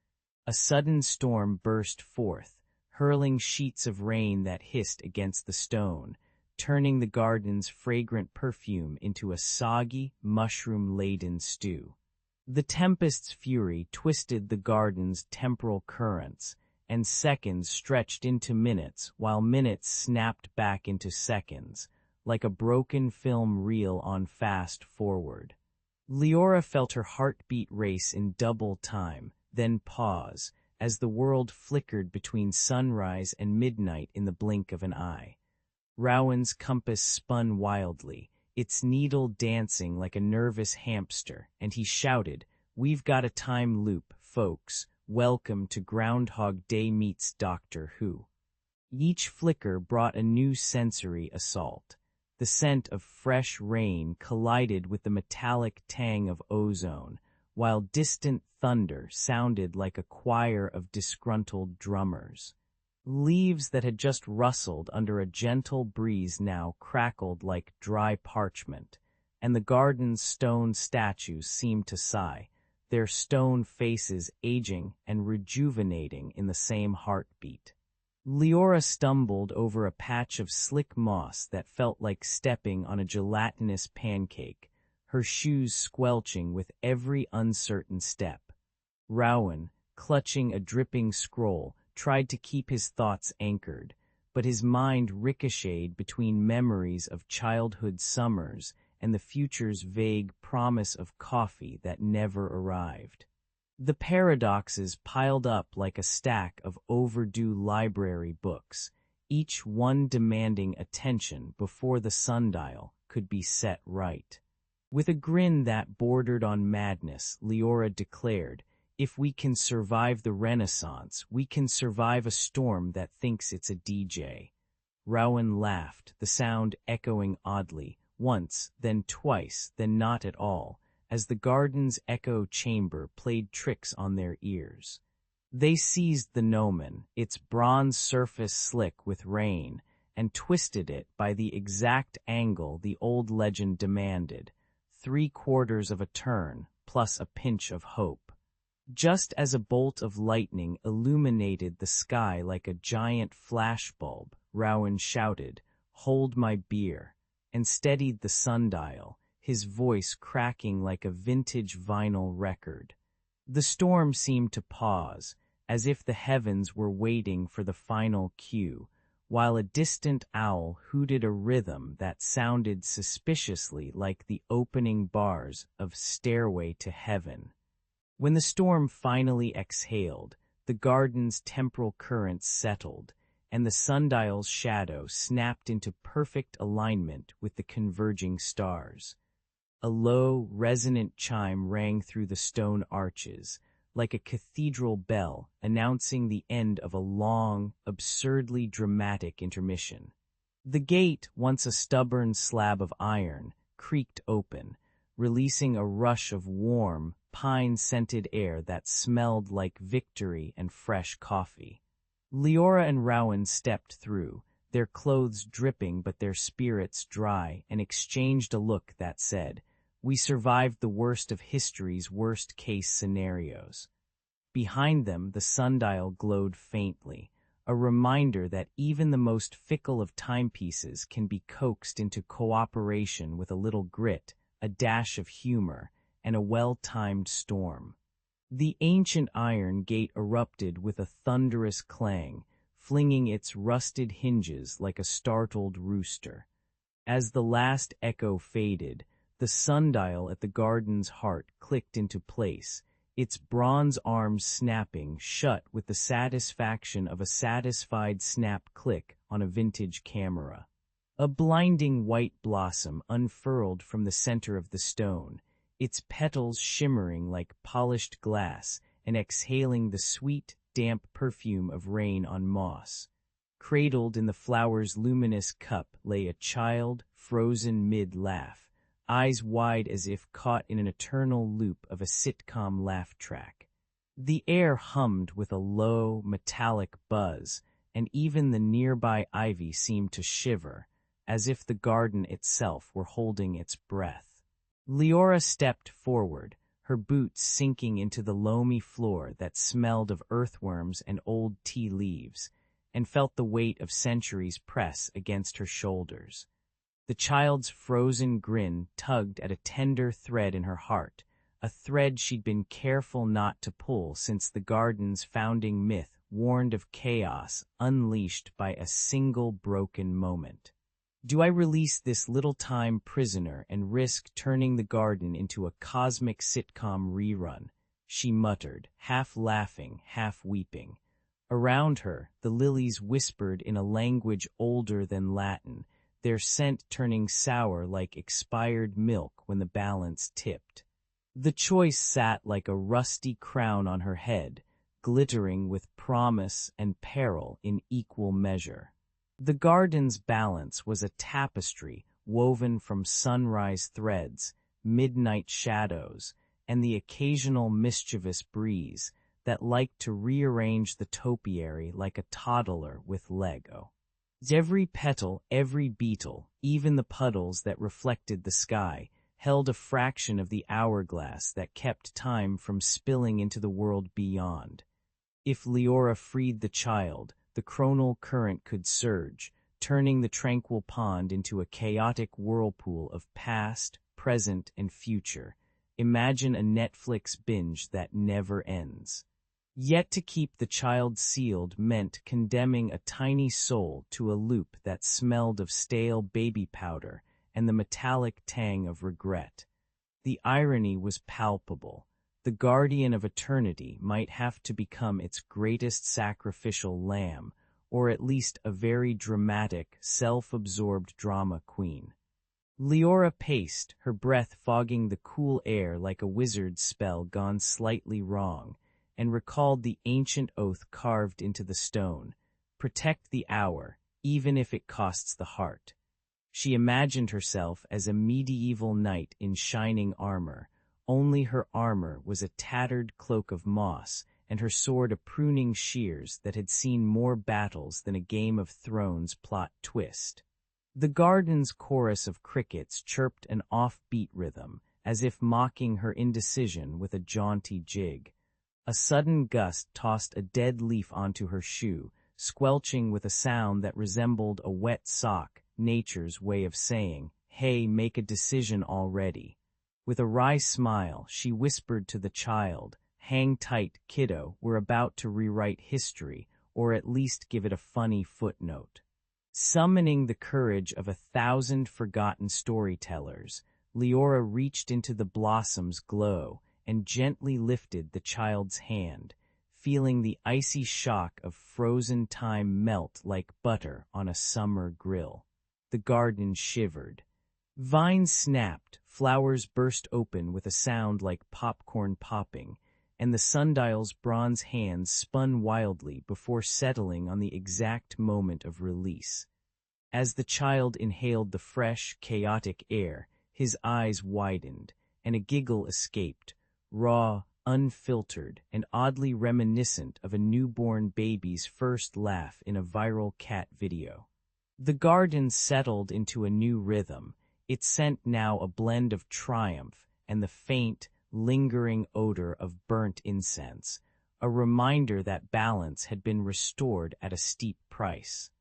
A sudden storm burst forth, hurling sheets of rain that hissed against the stone, turning the garden's fragrant perfume into a soggy, mushroom-laden stew. The tempest's fury twisted the garden's temporal currents, and seconds stretched into minutes while minutes snapped back into seconds, like a broken film reel on fast forward. Leora felt her heartbeat race in double time, then pause, as the world flickered between sunrise and midnight in the blink of an eye. Rowan's compass spun wildly, its needle dancing like a nervous hamster, and he shouted, "We've got a time loop, folks. Welcome to Groundhog Day meets Doctor Who." Each flicker brought a new sensory assault. The scent of fresh rain collided with the metallic tang of ozone, while distant thunder sounded like a choir of disgruntled drummers. Leaves that had just rustled under a gentle breeze now crackled like dry parchment, and the garden's stone statues seemed to sigh, their stone faces aging and rejuvenating in the same heartbeat. Leora stumbled over a patch of slick moss that felt like stepping on a gelatinous pancake, her shoes squelching with every uncertain step. Rowan, clutching a dripping scroll, tried to keep his thoughts anchored, but his mind ricocheted between memories of childhood summers and the future's vague promise of coffee that never arrived. The paradoxes piled up like a stack of overdue library books, each one demanding attention before the sundial could be set right. With a grin that bordered on madness, Leora declared, "If we can survive the Renaissance, we can survive a storm that thinks it's a DJ." Rowan laughed, the sound echoing oddly, once, then twice, then not at all, as the garden's echo chamber played tricks on their ears. They seized the gnomon, its bronze surface slick with rain, and twisted it by the exact angle the old legend demanded, 3/4 of a turn, plus a pinch of hope. Just as a bolt of lightning illuminated the sky like a giant flashbulb, Rowan shouted, "Hold my beer," and steadied the sundial, his voice cracking like a vintage vinyl record. The storm seemed to pause, as if the heavens were waiting for the final cue, while a distant owl hooted a rhythm that sounded suspiciously like the opening bars of Stairway to Heaven. When the storm finally exhaled, the garden's temporal currents settled, and the sundial's shadow snapped into perfect alignment with the converging stars. A low, resonant chime rang through the stone arches, like a cathedral bell announcing the end of a long, absurdly dramatic intermission. The gate, once a stubborn slab of iron, creaked open, releasing a rush of warm, pine-scented air that smelled like victory and fresh coffee. Leora and Rowan stepped through, their clothes dripping but their spirits dry, and exchanged a look that said, "We survived the worst of history's worst-case scenarios." Behind them, the sundial glowed faintly, a reminder that even the most fickle of timepieces can be coaxed into cooperation with a little grit, a dash of humor, and a well-timed storm. The ancient iron gate erupted with a thunderous clang, flinging its rusted hinges like a startled rooster. As the last echo faded, the sundial at the garden's heart clicked into place, its bronze arms snapping shut with the satisfaction of a satisfied snap click on a vintage camera. A blinding white blossom unfurled from the center of the stone, its petals shimmering like polished glass and exhaling the sweet, damp perfume of rain on moss. Cradled in the flower's luminous cup lay a child, frozen mid-laugh, eyes wide as if caught in an eternal loop of a sitcom laugh track. The air hummed with a low, metallic buzz, and even the nearby ivy seemed to shiver, as if the garden itself were holding its breath. Leora stepped forward, her boots sinking into the loamy floor that smelled of earthworms and old tea leaves, and felt the weight of centuries press against her shoulders. The child's frozen grin tugged at a tender thread in her heart, a thread she'd been careful not to pull since the garden's founding myth warned of chaos unleashed by a single broken moment. "Do I release this little-time prisoner and risk turning the garden into a cosmic sitcom rerun?" she muttered, half laughing, half weeping. Around her, the lilies whispered in a language older than Latin, their scent turning sour like expired milk when the balance tipped. The choice sat like a rusty crown on her head, glittering with promise and peril in equal measure. The garden's balance was a tapestry woven from sunrise threads, midnight shadows, and the occasional mischievous breeze that liked to rearrange the topiary like a toddler with Lego. Every petal, every beetle, even the puddles that reflected the sky, held a fraction of the hourglass that kept time from spilling into the world beyond. If Leora freed the child, the chronal current could surge, turning the tranquil pond into a chaotic whirlpool of past, present, and future. Imagine a Netflix binge that never ends. Yet to keep the child sealed meant condemning a tiny soul to a loop that smelled of stale baby powder and the metallic tang of regret. The irony was palpable. The guardian of eternity might have to become its greatest sacrificial lamb, or at least a very dramatic, self-absorbed drama queen. Leora paced, her breath fogging the cool air like a wizard's spell gone slightly wrong, and recalled the ancient oath carved into the stone: protect the hour, even if it costs the heart. She imagined herself as a medieval knight in shining armor, only her armor was a tattered cloak of moss, and her sword a pruning shears that had seen more battles than a Game of Thrones plot twist. The garden's chorus of crickets chirped an offbeat rhythm, as if mocking her indecision with a jaunty jig. A sudden gust tossed a dead leaf onto her shoe, squelching with a sound that resembled a wet sock, nature's way of saying, "Hey, make a decision already." With a wry smile, she whispered to the child, "Hang tight, kiddo, we're about to rewrite history, or at least give it a funny footnote." Summoning the courage of 1,000 forgotten storytellers, Leora reached into the blossom's glow and gently lifted the child's hand, feeling the icy shock of frozen time melt like butter on a summer grill. The garden shivered. Vines snapped, flowers burst open with a sound like popcorn popping, and the sundial's bronze hands spun wildly before settling on the exact moment of release. As the child inhaled the fresh, chaotic air, his eyes widened, and a giggle escaped, raw, unfiltered, and oddly reminiscent of a newborn baby's first laugh in a viral cat video. The garden settled into a new rhythm. It sent now a blend of triumph and the faint, lingering odor of burnt incense, a reminder that balance had been restored at a steep price.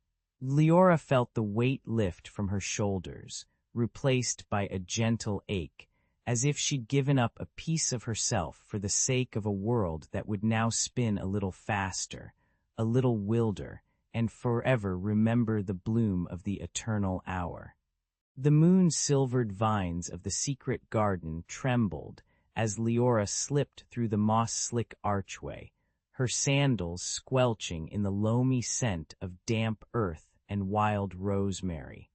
Leora felt the weight lift from her shoulders, replaced by a gentle ache, as if she'd given up a piece of herself for the sake of a world that would now spin a little faster, a little wilder, and forever remember the bloom of the eternal hour. The moon-silvered vines of the secret garden trembled as Leora slipped through the moss-slick archway, her sandals squelching in the loamy scent of damp earth and wild rosemary.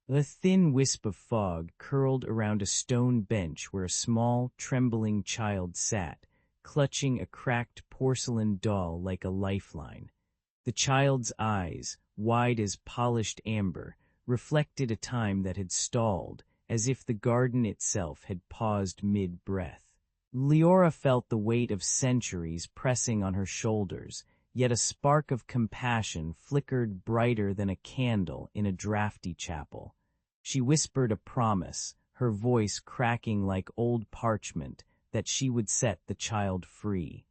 A thin wisp of fog curled around a stone bench where a small, trembling child sat, clutching a cracked porcelain doll like a lifeline. The child's eyes, wide as polished amber, reflected a time that had stalled, as if the garden itself had paused mid-breath. Leora felt the weight of centuries pressing on her shoulders, yet a spark of compassion flickered brighter than a candle in a drafty chapel. She whispered a promise, her voice cracking like old parchment, that she would set the child free.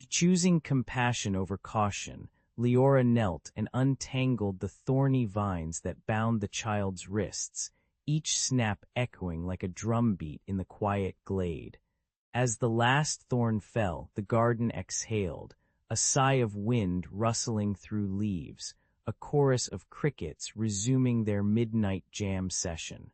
Choosing compassion over caution, Leora knelt and untangled the thorny vines that bound the child's wrists, each snap echoing like a drumbeat in the quiet glade. As the last thorn fell, the garden exhaled, a sigh of wind rustling through leaves, a chorus of crickets resuming their midnight jam session.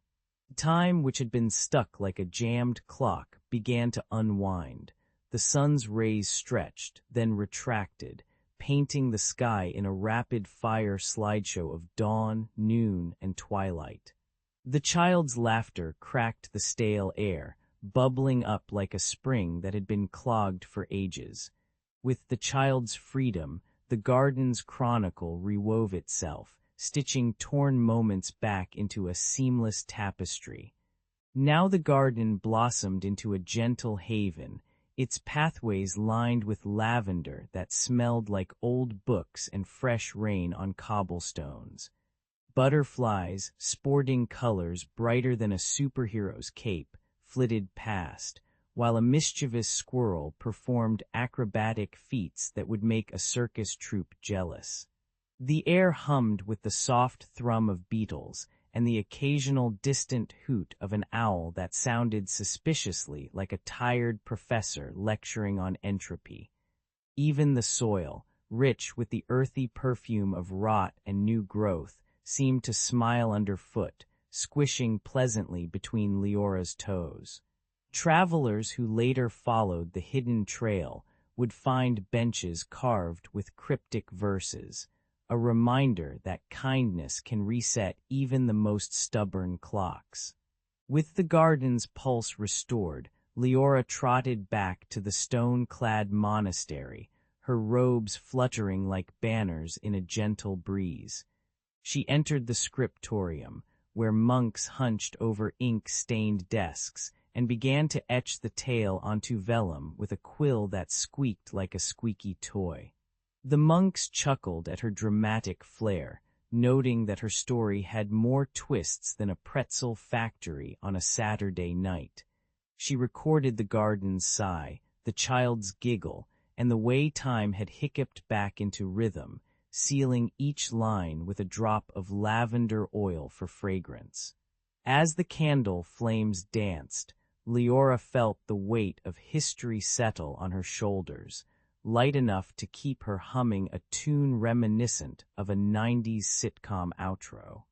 Time, which had been stuck like a jammed clock, began to unwind. The sun's rays stretched, then retracted, painting the sky in a rapid-fire slideshow of dawn, noon, and twilight. The child's laughter cracked the stale air, bubbling up like a spring that had been clogged for ages. With the child's freedom, the garden's chronicle rewove itself, stitching torn moments back into a seamless tapestry. Now the garden blossomed into a gentle haven, its pathways lined with lavender that smelled like old books and fresh rain on cobblestones. Butterflies, sporting colors brighter than a superhero's cape, flitted past, while a mischievous squirrel performed acrobatic feats that would make a circus troupe jealous. The air hummed with the soft thrum of beetles and the occasional distant hoot of an owl that sounded suspiciously like a tired professor lecturing on entropy. Even the soil, rich with the earthy perfume of rot and new growth, seemed to smile underfoot, squishing pleasantly between Leora's toes. Travelers who later followed the hidden trail would find benches carved with cryptic verses, a reminder that kindness can reset even the most stubborn clocks. With the garden's pulse restored, Leora trotted back to the stone-clad monastery, her robes fluttering like banners in a gentle breeze. She entered the scriptorium, where monks hunched over ink-stained desks, and began to etch the tale onto vellum with a quill that squeaked like a squeaky toy. The monks chuckled at her dramatic flair, noting that her story had more twists than a pretzel factory on a Saturday night. She recorded the garden's sigh, the child's giggle, and the way time had hiccuped back into rhythm, sealing each line with a drop of lavender oil for fragrance. As the candle flames danced, Leora felt the weight of history settle on her shoulders, light enough to keep her humming a tune reminiscent of a 90s sitcom outro.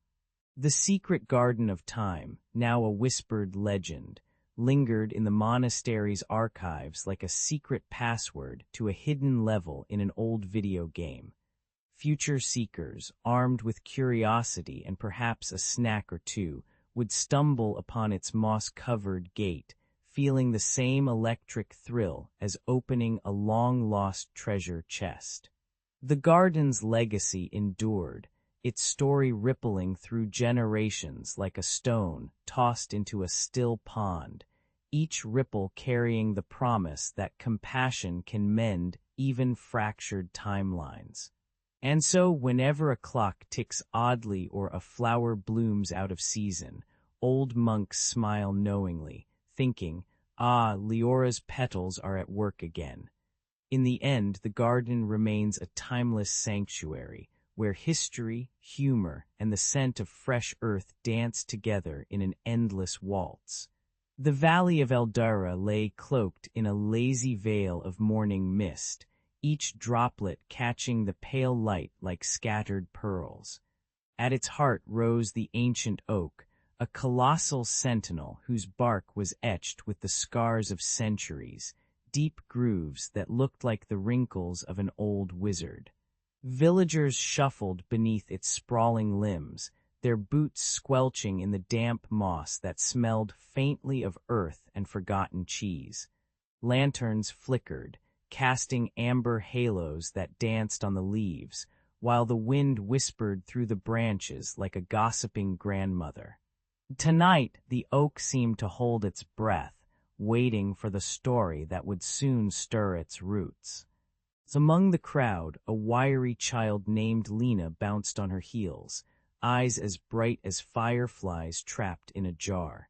The secret garden of time, now a whispered legend, lingered in the monastery's archives like a secret password to a hidden level in an old video game. Future seekers, armed with curiosity and perhaps a snack or two, would stumble upon its moss-covered gate, feeling the same electric thrill as opening a long-lost treasure chest. The garden's legacy endured, its story rippling through generations like a stone tossed into a still pond, each ripple carrying the promise that compassion can mend even fractured timelines. And so whenever a clock ticks oddly or a flower blooms out of season, old monks smile knowingly, thinking, "Ah, Leora's petals are at work again." In the end, the garden remains a timeless sanctuary, where history, humor, and the scent of fresh earth dance together in an endless waltz. The valley of Eldara lay cloaked in a lazy veil of morning mist, each droplet catching the pale light like scattered pearls. At its heart rose the ancient oak, a colossal sentinel whose bark was etched with the scars of centuries, deep grooves that looked like the wrinkles of an old wizard. Villagers shuffled beneath its sprawling limbs, their boots squelching in the damp moss that smelled faintly of earth and forgotten cheese. Lanterns flickered, casting amber halos that danced on the leaves, while the wind whispered through the branches like a gossiping grandmother. Tonight, the oak seemed to hold its breath, waiting for the story that would soon stir its roots. Among the crowd, a wiry child named Lena bounced on her heels, eyes as bright as fireflies trapped in a jar.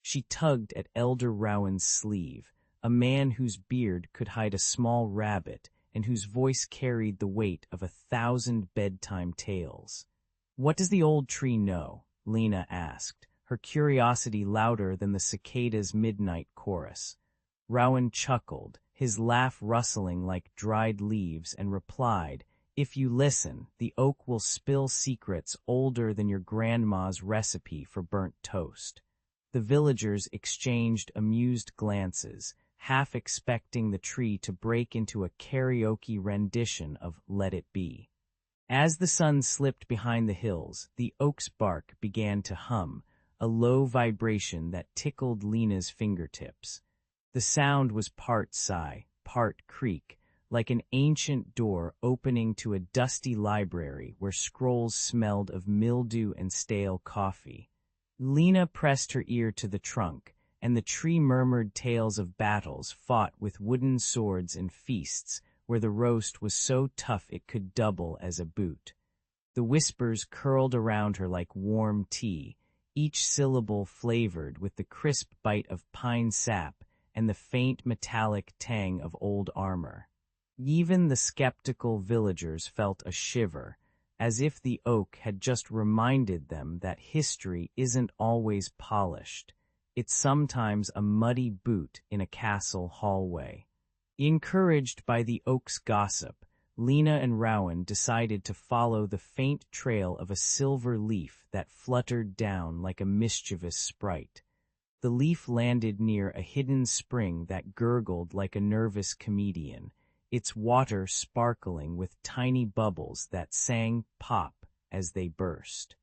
She tugged at Elder Rowan's sleeve, a man whose beard could hide a small rabbit and whose voice carried the weight of 1,000 bedtime tales. "What does the old tree know?" Lena asked, her curiosity louder than the cicada's midnight chorus. Rowan chuckled, his laugh rustling like dried leaves, and replied, "If you listen, the oak will spill secrets older than your grandma's recipe for burnt toast." The villagers exchanged amused glances, half expecting the tree to break into a karaoke rendition of Let It Be. As the sun slipped behind the hills, the oak's bark began to hum, a low vibration that tickled Lena's fingertips. The sound was part sigh, part creak, like an ancient door opening to a dusty library where scrolls smelled of mildew and stale coffee. Lena pressed her ear to the trunk, and the tree murmured tales of battles fought with wooden swords and feasts where the roast was so tough it could double as a boot. The whispers curled around her like warm tea, each syllable flavored with the crisp bite of pine sap and the faint metallic tang of old armor. Even the skeptical villagers felt a shiver, as if the oak had just reminded them that history isn't always polished. It's sometimes a muddy boot in a castle hallway. Encouraged by the oak's gossip, Lena and Rowan decided to follow the faint trail of a silver leaf that fluttered down like a mischievous sprite. The leaf landed near a hidden spring that gurgled like a nervous comedian, its water sparkling with tiny bubbles that sang pop as they burst.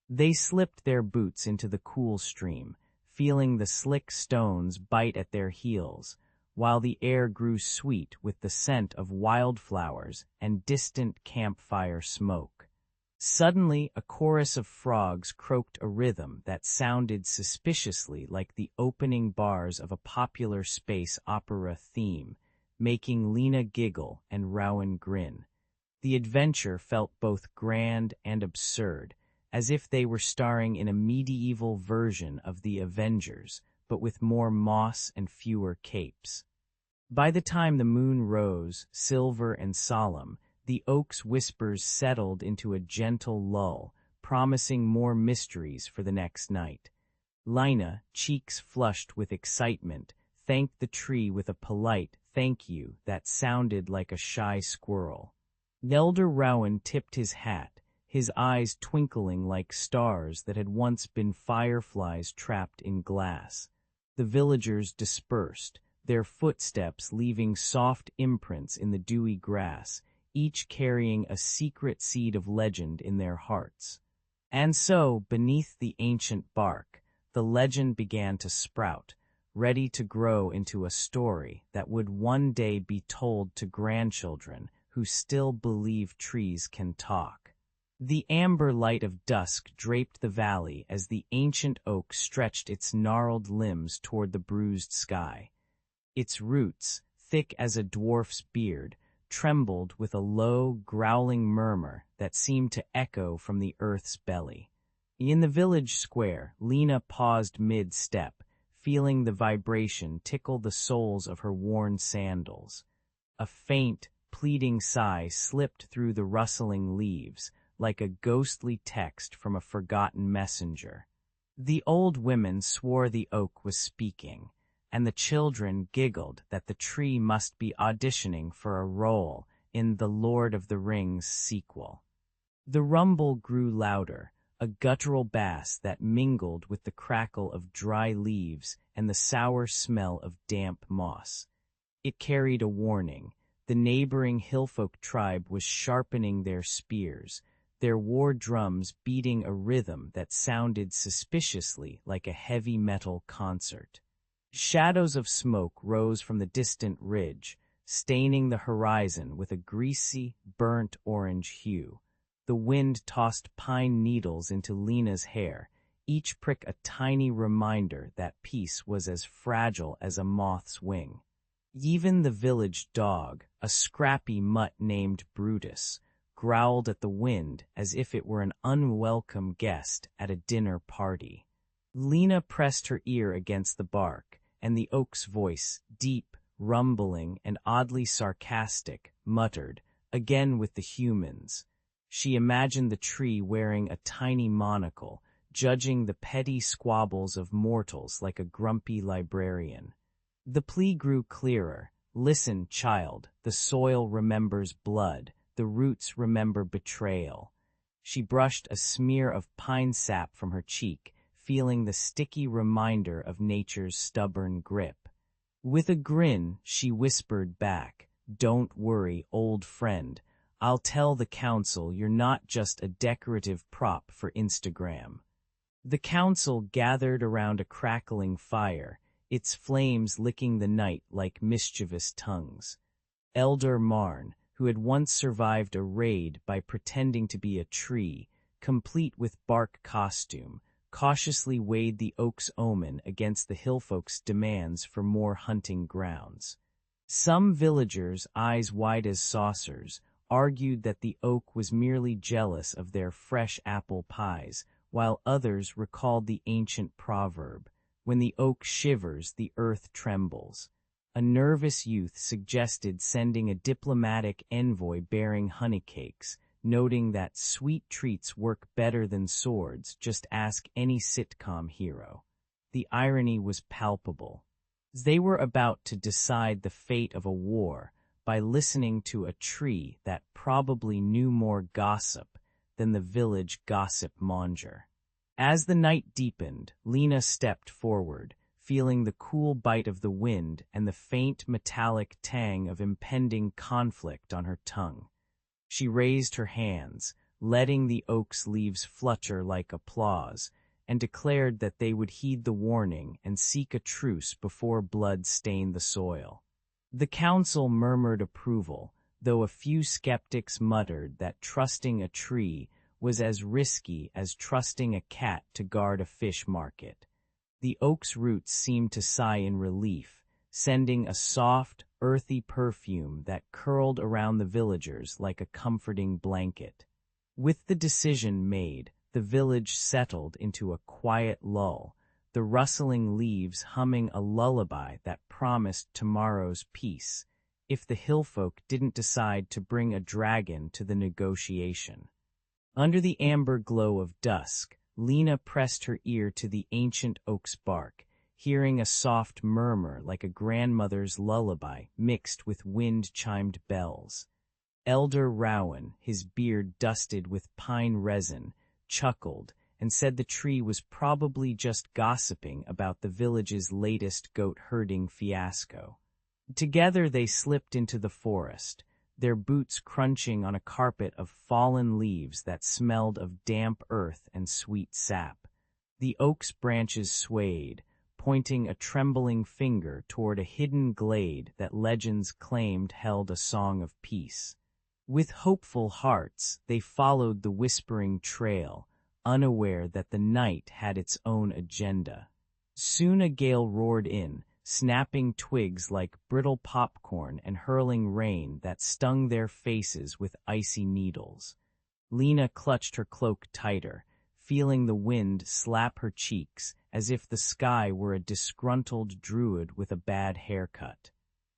They slipped their boots into the cool stream, feeling the slick stones bite at their heels, while the air grew sweet with the scent of wildflowers and distant campfire smoke. Suddenly, a chorus of frogs croaked a rhythm that sounded suspiciously like the opening bars of a popular space opera theme, making Lena giggle and Rowan grin. The adventure felt both grand and absurd, as if they were starring in a medieval version of the Avengers, but with more moss and fewer capes. By the time the moon rose, silver and solemn, the oak's whispers settled into a gentle lull, promising more mysteries for the next night. Lina, cheeks flushed with excitement, thanked the tree with a polite thank you that sounded like a shy squirrel. Elder Rowan tipped his hat, his eyes twinkling like stars that had once been fireflies trapped in glass. The villagers dispersed, their footsteps leaving soft imprints in the dewy grass, each carrying a secret seed of legend in their hearts. And so, beneath the ancient bark, the legend began to sprout, ready to grow into a story that would one day be told to grandchildren who still believe trees can talk. The amber light of dusk draped the valley as the ancient oak stretched its gnarled limbs toward the bruised sky. Its roots, thick as a dwarf's beard, trembled with a low, growling murmur that seemed to echo from the earth's belly. In the village square, Lena paused mid-step, feeling the vibration tickle the soles of her worn sandals. A faint, pleading sigh slipped through the rustling leaves, like a ghostly text from a forgotten messenger. The old women swore the oak was speaking, and the children giggled that the tree must be auditioning for a role in the Lord of the Rings sequel. The rumble grew louder, a guttural bass that mingled with the crackle of dry leaves and the sour smell of damp moss. It carried a warning. The neighboring hillfolk tribe was sharpening their spears, their war drums beating a rhythm that sounded suspiciously like a heavy metal concert. Shadows of smoke rose from the distant ridge, staining the horizon with a greasy, burnt orange hue. The wind tossed pine needles into Lena's hair, each prick a tiny reminder that peace was as fragile as a moth's wing. Even the village dog, a scrappy mutt named Brutus, growled at the wind as if it were an unwelcome guest at a dinner party. Lena pressed her ear against the bark, and the oak's voice, deep, rumbling, and oddly sarcastic, muttered, again with the humans. She imagined the tree wearing a tiny monocle, judging the petty squabbles of mortals like a grumpy librarian. The plea grew clearer. Listen, child, the soil remembers blood, the roots remember betrayal. She brushed a smear of pine sap from her cheek, feeling the sticky reminder of nature's stubborn grip. With a grin, she whispered back, "Don't worry, old friend. I'll tell the council you're not just a decorative prop for Instagram." The council gathered around a crackling fire, its flames licking the night like mischievous tongues. Elder Marn, who had once survived a raid by pretending to be a tree, complete with bark costume, cautiously weighed the oak's omen against the hillfolk's demands for more hunting grounds. Some villagers, eyes wide as saucers, argued that the oak was merely jealous of their fresh apple pies, while others recalled the ancient proverb, "When the oak shivers, the earth trembles." A nervous youth suggested sending a diplomatic envoy bearing honeycakes, noting that sweet treats work better than swords, just ask any sitcom hero. The irony was palpable. They were about to decide the fate of a war by listening to a tree that probably knew more gossip than the village gossip monger. As the night deepened, Lena stepped forward, feeling the cool bite of the wind and the faint metallic tang of impending conflict on her tongue. She raised her hands, letting the oak's leaves flutter like applause, and declared that they would heed the warning and seek a truce before blood stained the soil. The council murmured approval, though a few skeptics muttered that trusting a tree was as risky as trusting a cat to guard a fish market. The oak's roots seemed to sigh in relief, sending a soft, earthy perfume that curled around the villagers like a comforting blanket. With the decision made, the village settled into a quiet lull, the rustling leaves humming a lullaby that promised tomorrow's peace, if the hillfolk didn't decide to bring a dragon to the negotiation. Under the amber glow of dusk, Lena pressed her ear to the ancient oak's bark, hearing a soft murmur like a grandmother's lullaby mixed with wind-chimed bells. Elder Rowan, his beard dusted with pine resin, chuckled and said the tree was probably just gossiping about the village's latest goat-herding fiasco. Together they slipped into the forest, their boots crunching on a carpet of fallen leaves that smelled of damp earth and sweet sap. The oak's branches swayed, pointing a trembling finger toward a hidden glade that legends claimed held a song of peace. With hopeful hearts, they followed the whispering trail, unaware that the night had its own agenda. Soon a gale roared in, snapping twigs like brittle popcorn and hurling rain that stung their faces with icy needles. Lena clutched her cloak tighter, feeling the wind slap her cheeks as if the sky were a disgruntled druid with a bad haircut.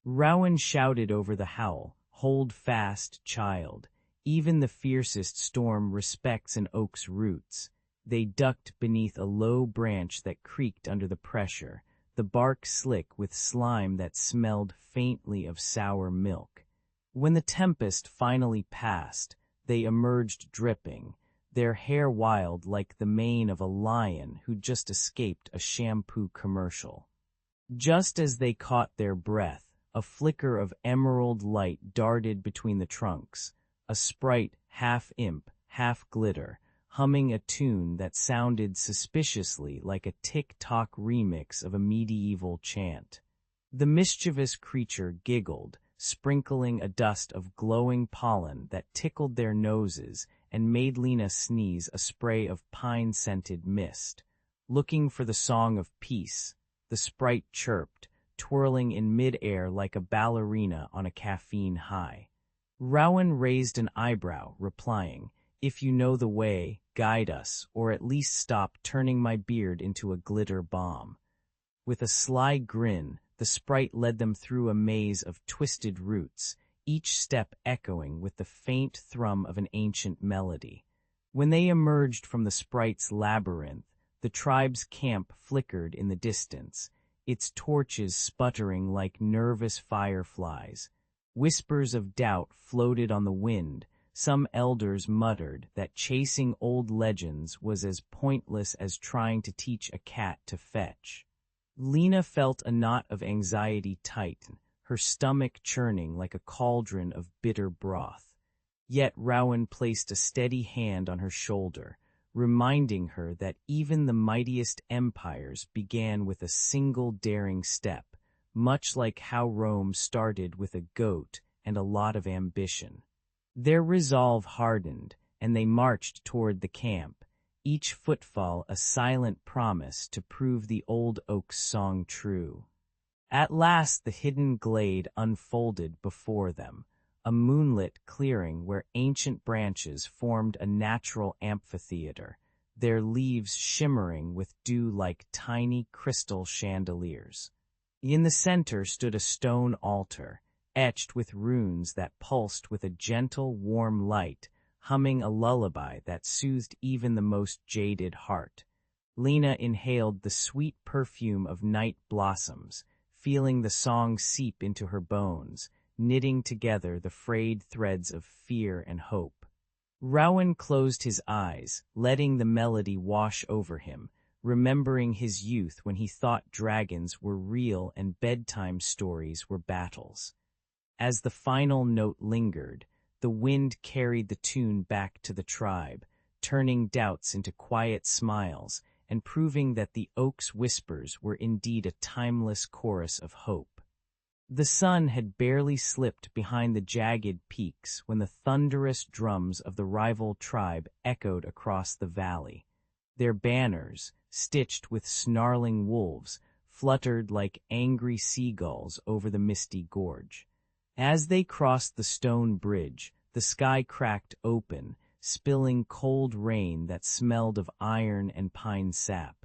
Rowan shouted over the howl, "Hold fast, child. Even the fiercest storm respects an oak's roots." They ducked beneath a low branch that creaked under the pressure, the bark slick with slime that smelled faintly of sour milk. When the tempest finally passed, they emerged dripping, their hair wild like the mane of a lion who'd just escaped a shampoo commercial. Just as they caught their breath, a flicker of emerald light darted between the trunks, a sprite half imp, half glitter, humming a tune that sounded suspiciously like a tick-tock remix of a medieval chant. The mischievous creature giggled, sprinkling a dust of glowing pollen that tickled their noses and made Lena sneeze a spray of pine-scented mist. Looking for the song of peace, the sprite chirped, twirling in mid-air like a ballerina on a caffeine high. Rowan raised an eyebrow, replying, "If you know the way, guide us, or at least stop turning my beard into a glitter bomb." With a sly grin, the sprite led them through a maze of twisted roots, each step echoing with the faint thrum of an ancient melody. When they emerged from the sprite's labyrinth, the tribe's camp flickered in the distance, its torches sputtering like nervous fireflies. Whispers of doubt floated on the wind. Some elders muttered that chasing old legends was as pointless as trying to teach a cat to fetch. Lena felt a knot of anxiety tighten, her stomach churning like a cauldron of bitter broth. Yet Rowan placed a steady hand on her shoulder, reminding her that even the mightiest empires began with a single daring step, much like how Rome started with a goat and a lot of ambition. Their resolve hardened, and they marched toward the camp, each footfall a silent promise to prove the old oak's song true. At last the hidden glade unfolded before them, a moonlit clearing where ancient branches formed a natural amphitheater, their leaves shimmering with dew like tiny crystal chandeliers. In the center stood a stone altar, etched with runes that pulsed with a gentle, warm light, humming a lullaby that soothed even the most jaded heart. Lena inhaled the sweet perfume of night blossoms, feeling the song seep into her bones, knitting together the frayed threads of fear and hope. Rowan closed his eyes, letting the melody wash over him, remembering his youth when he thought dragons were real and bedtime stories were battles. As the final note lingered, the wind carried the tune back to the tribe, turning doubts into quiet smiles and proving that the oak's whispers were indeed a timeless chorus of hope. The sun had barely slipped behind the jagged peaks when the thunderous drums of the rival tribe echoed across the valley. Their banners, stitched with snarling wolves, fluttered like angry seagulls over the misty gorge. As they crossed the stone bridge, the sky cracked open, spilling cold rain that smelled of iron and pine sap.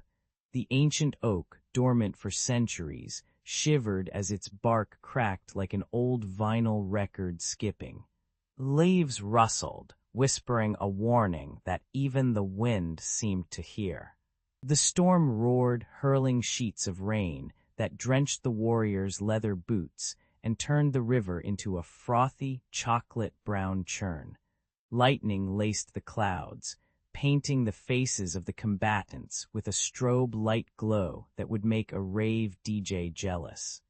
The ancient oak, dormant for centuries, shivered as its bark cracked like an old vinyl record skipping. Leaves rustled, whispering a warning that even the wind seemed to hear. The storm roared, hurling sheets of rain that drenched the warriors' leather boots and turned the river into a frothy, chocolate-brown churn. Lightning laced the clouds, painting the faces of the combatants with a strobe light glow that would make a rave DJ jealous.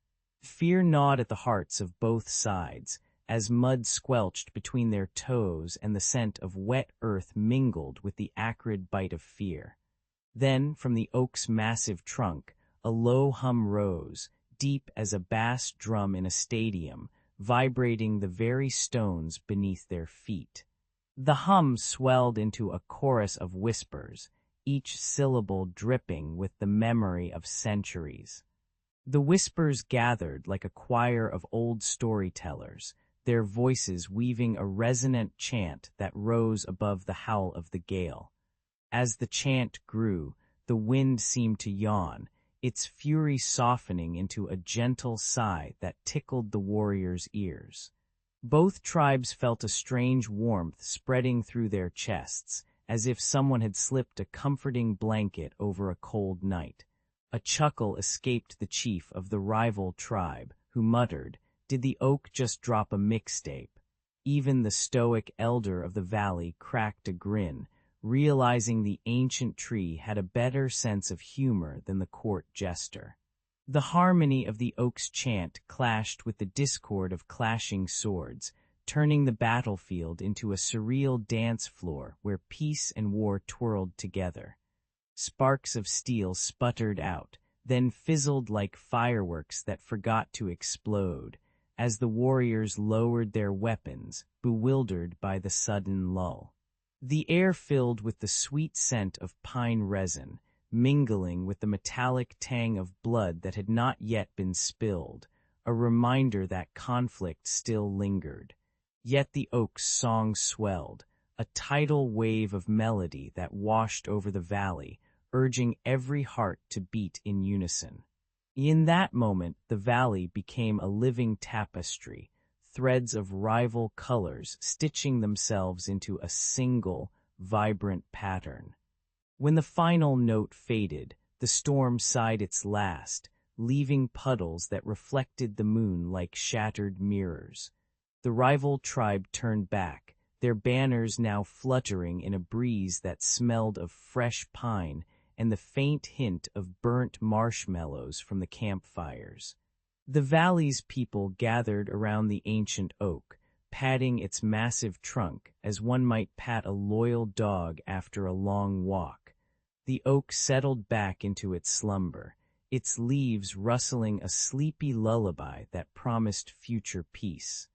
Fear gnawed at the hearts of both sides, as mud squelched between their toes and the scent of wet earth mingled with the acrid bite of fear. Then, from the oak's massive trunk, a low hum rose, deep as a bass drum in a stadium, vibrating the very stones beneath their feet. The hum swelled into a chorus of whispers, each syllable dripping with the memory of centuries. The whispers gathered like a choir of old storytellers, their voices weaving a resonant chant that rose above the howl of the gale. As the chant grew, the wind seemed to yawn, its fury softening into a gentle sigh that tickled the warriors' ears. Both tribes felt a strange warmth spreading through their chests, as if someone had slipped a comforting blanket over a cold night. A chuckle escaped the chief of the rival tribe, who muttered, "Did the oak just drop a mixtape?" Even the stoic elder of the valley cracked a grin, realizing the ancient tree had a better sense of humor than the court jester. The harmony of the oak's chant clashed with the discord of clashing swords, turning the battlefield into a surreal dance floor where peace and war twirled together. Sparks of steel sputtered out, then fizzled like fireworks that forgot to explode, as the warriors lowered their weapons, bewildered by the sudden lull. The air filled with the sweet scent of pine resin, mingling with the metallic tang of blood that had not yet been spilled, a reminder that conflict still lingered. Yet the oak's song swelled, a tidal wave of melody that washed over the valley, urging every heart to beat in unison. In that moment, the valley became a living tapestry, threads of rival colors stitching themselves into a single, vibrant pattern. When the final note faded, the storm sighed its last, leaving puddles that reflected the moon like shattered mirrors. The rival tribe turned back, their banners now fluttering in a breeze that smelled of fresh pine and the faint hint of burnt marshmallows from the campfires. The valley's people gathered around the ancient oak, patting its massive trunk as one might pat a loyal dog after a long walk. The oak settled back into its slumber, its leaves rustling a sleepy lullaby that promised future peace.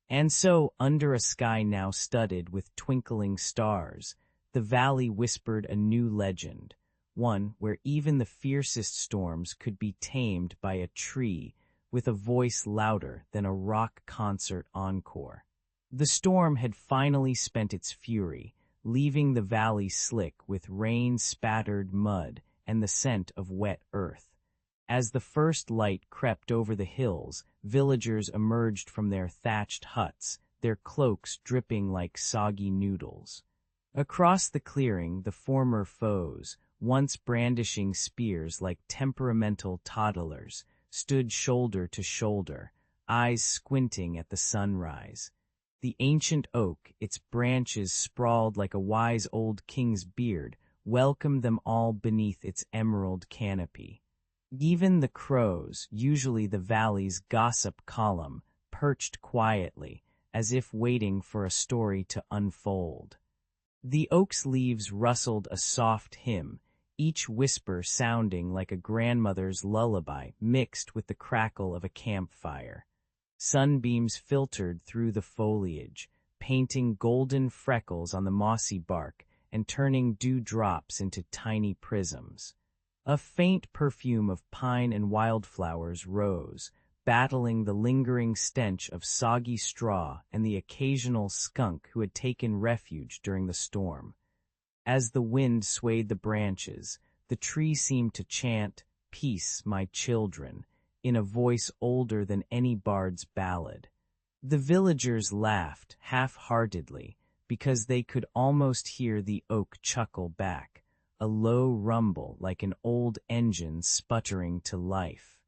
And so, under a sky now studded with twinkling stars, the valley whispered a new legend, one where even the fiercest storms could be tamed by a tree with a voice louder than a rock concert encore. The storm had finally spent its fury, leaving the valley slick with rain-spattered mud and the scent of wet earth. As the first light crept over the hills, villagers emerged from their thatched huts, their cloaks dripping like soggy noodles. Across the clearing, the former foes, once brandishing spears like temperamental toddlers, stood shoulder to shoulder, eyes squinting at the sunrise. The ancient oak, its branches sprawled like a wise old king's beard, welcomed them all beneath its emerald canopy. Even the crows, usually the valley's gossip column, perched quietly, as if waiting for a story to unfold. The oak's leaves rustled a soft hymn, each whisper sounding like a grandmother's lullaby mixed with the crackle of a campfire. Sunbeams filtered through the foliage, painting golden freckles on the mossy bark and turning dewdrops into tiny prisms. A faint perfume of pine and wildflowers rose, battling the lingering stench of soggy straw and the occasional skunk who had taken refuge during the storm. As the wind swayed the branches, the tree seemed to chant, "Peace, my children," in a voice older than any bard's ballad. The villagers laughed half-heartedly because they could almost hear the oak chuckle back, a low rumble like an old engine sputtering to life.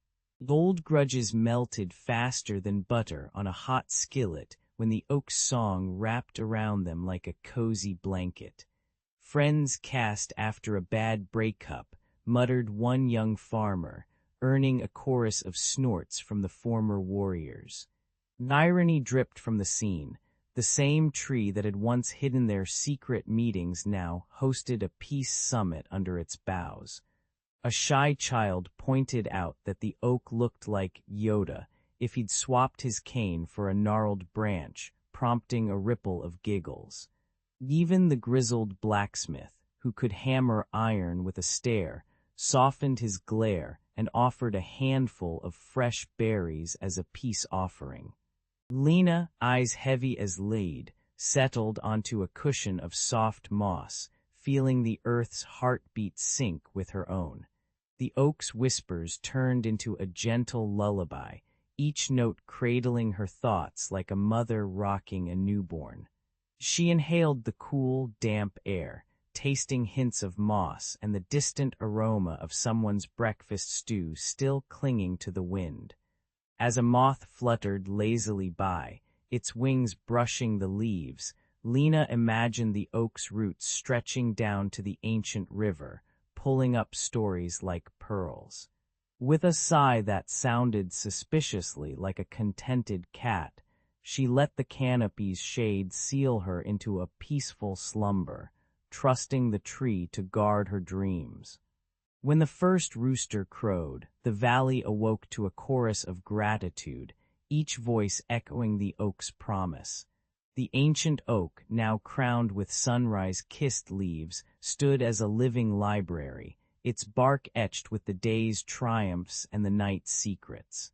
Old grudges melted faster than butter on a hot skillet when the oak's song wrapped around them like a cozy blanket. Friends cast after a bad breakup, muttered one young farmer, earning a chorus of snorts from the former warriors. Irony dripped from the scene. The same tree that had once hidden their secret meetings now hosted a peace summit under its boughs. A shy child pointed out that the oak looked like Yoda if he'd swapped his cane for a gnarled branch, prompting a ripple of giggles. Even the grizzled blacksmith, who could hammer iron with a stare, softened his glare and offered a handful of fresh berries as a peace offering. Lena, eyes heavy as lead, settled onto a cushion of soft moss, feeling the earth's heartbeat sync with her own. The oak's whispers turned into a gentle lullaby, each note cradling her thoughts like a mother rocking a newborn. She inhaled the cool, damp air, tasting hints of moss and the distant aroma of someone's breakfast stew still clinging to the wind. As a moth fluttered lazily by, its wings brushing the leaves, Lena imagined the oak's roots stretching down to the ancient river, pulling up stories like pearls. With a sigh that sounded suspiciously like a contented cat, she let the canopy's shade seal her into a peaceful slumber, trusting the tree to guard her dreams. When the first rooster crowed, the valley awoke to a chorus of gratitude, each voice echoing the oak's promise. The ancient oak, now crowned with sunrise-kissed leaves, stood as a living library, its bark etched with the day's triumphs and the night's secrets.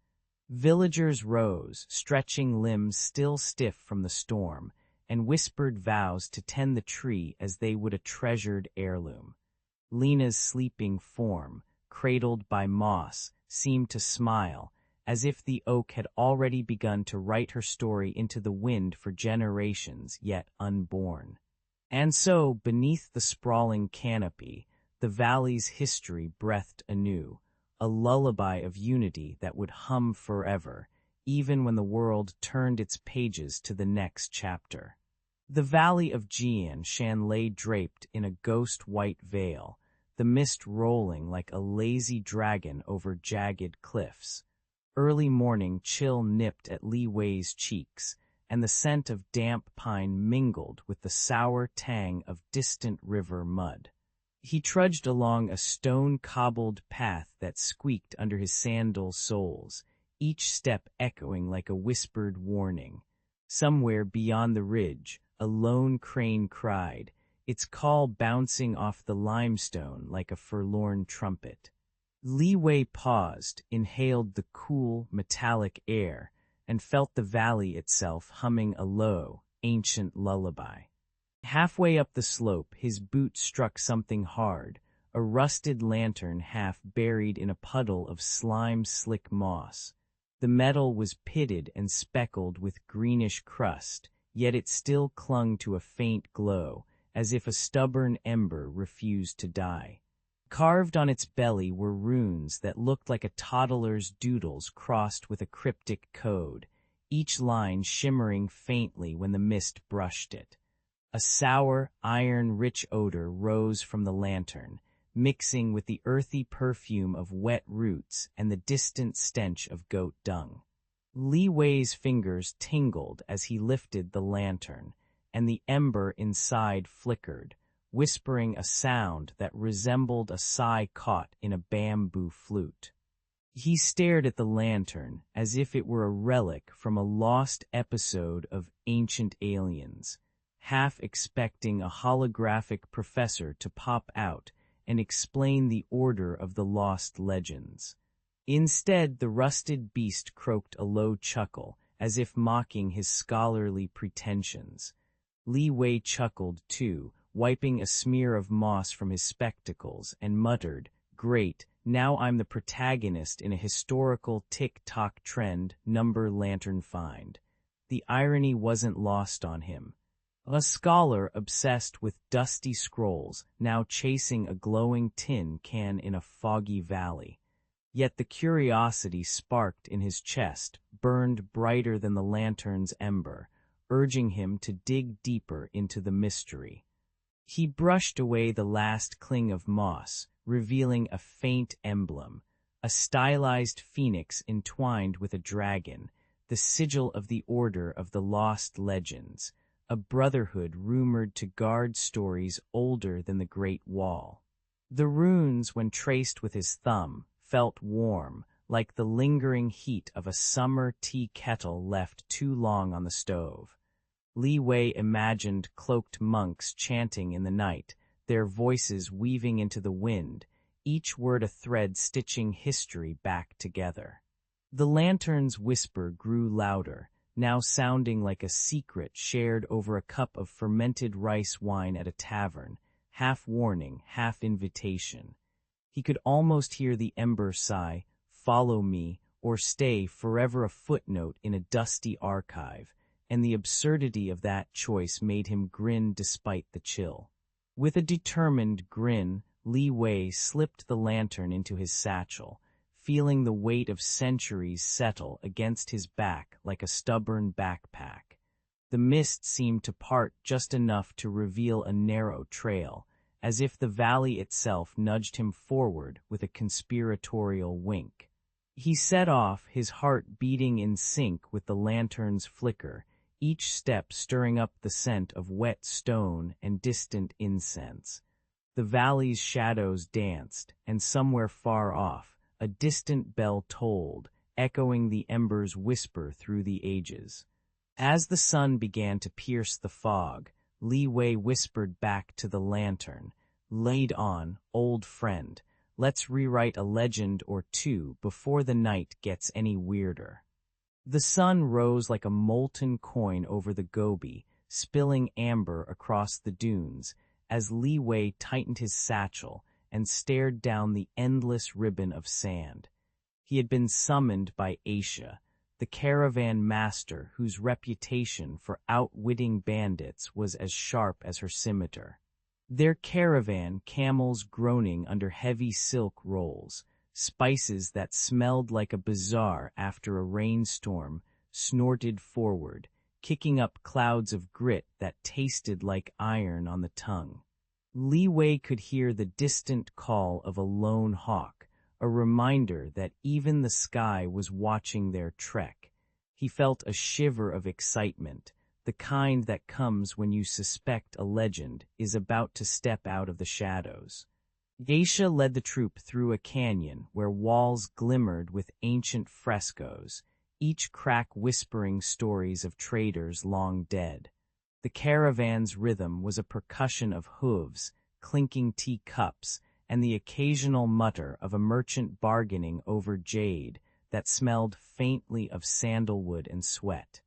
Villagers rose, stretching limbs still stiff from the storm, and whispered vows to tend the tree as they would a treasured heirloom. Lena's sleeping form, cradled by moss, seemed to smile, as if the oak had already begun to write her story into the wind for generations yet unborn. And so, beneath the sprawling canopy, the valley's history breathed anew, a lullaby of unity that would hum forever, even when the world turned its pages to the next chapter. The valley of Jianshan lay draped in a ghost-white veil, the mist rolling like a lazy dragon over jagged cliffs. Early morning chill nipped at Li Wei's cheeks, and the scent of damp pine mingled with the sour tang of distant river mud. He trudged along a stone-cobbled path that squeaked under his sandal soles, each step echoing like a whispered warning. Somewhere beyond the ridge, a lone crane cried, its call bouncing off the limestone like a forlorn trumpet. Li Wei paused, inhaled the cool, metallic air, and felt the valley itself humming a low, ancient lullaby. Halfway up the slope, his boot struck something hard, a rusted lantern half buried in a puddle of slime-slick moss. The metal was pitted and speckled with greenish crust, yet it still clung to a faint glow, as if a stubborn ember refused to die. Carved on its belly were runes that looked like a toddler's doodles crossed with a cryptic code, each line shimmering faintly when the mist brushed it. A sour, iron-rich odor rose from the lantern, mixing with the earthy perfume of wet roots and the distant stench of goat dung. Li Wei's fingers tingled as he lifted the lantern, and the ember inside flickered, whispering a sound that resembled a sigh caught in a bamboo flute. He stared at the lantern as if it were a relic from a lost episode of Ancient Aliens, half expecting a holographic professor to pop out and explain the order of the lost legends. Instead, the rusted beast croaked a low chuckle, as if mocking his scholarly pretensions. Li Wei chuckled too, wiping a smear of moss from his spectacles, and muttered, "Great, now I'm the protagonist in a historical tick-tock trend number lantern find." The irony wasn't lost on him. A scholar obsessed with dusty scrolls, now chasing a glowing tin can in a foggy valley. Yet the curiosity sparked in his chest burned brighter than the lantern's ember, urging him to dig deeper into the mystery. He brushed away the last cling of moss, revealing a faint emblem, a stylized phoenix entwined with a dragon, the sigil of the Order of the Lost Legends, a brotherhood rumored to guard stories older than the Great Wall. The runes, when traced with his thumb, felt warm, like the lingering heat of a summer tea kettle left too long on the stove. Li Wei imagined cloaked monks chanting in the night, their voices weaving into the wind, each word a thread stitching history back together. The lantern's whisper grew louder, now sounding like a secret shared over a cup of fermented rice wine at a tavern, half warning, half invitation. He could almost hear the ember sigh, "Follow me," or "Stay," forever a footnote in a dusty archive, and the absurdity of that choice made him grin despite the chill. With a determined grin, Li Wei slipped the lantern into his satchel, feeling the weight of centuries settle against his back like a stubborn backpack. The mist seemed to part just enough to reveal a narrow trail, as if the valley itself nudged him forward with a conspiratorial wink. He set off, his heart beating in sync with the lantern's flicker, each step stirring up the scent of wet stone and distant incense. The valley's shadows danced, and somewhere far off, a distant bell tolled, echoing the ember's whisper through the ages. As the sun began to pierce the fog, Li Wei whispered back to the lantern, "Lead on, old friend. Let's rewrite a legend or two before the night gets any weirder." The sun rose like a molten coin over the Gobi, spilling amber across the dunes, as Li Wei tightened his satchel and stared down the endless ribbon of sand. He had been summoned by Aisha, the caravan master whose reputation for outwitting bandits was as sharp as her scimitar. Their caravan, camels groaning under heavy silk rolls, spices that smelled like a bazaar after a rainstorm, snorted forward, kicking up clouds of grit that tasted like iron on the tongue. Li Wei could hear the distant call of a lone hawk, a reminder that even the sky was watching their trek. He felt a shiver of excitement, the kind that comes when you suspect a legend is about to step out of the shadows. Geisha led the troop through a canyon where walls glimmered with ancient frescoes, each crack whispering stories of traders long dead. The caravan's rhythm was a percussion of hooves, clinking teacups, and the occasional mutter of a merchant bargaining over jade that smelled faintly of sandalwood and sweat.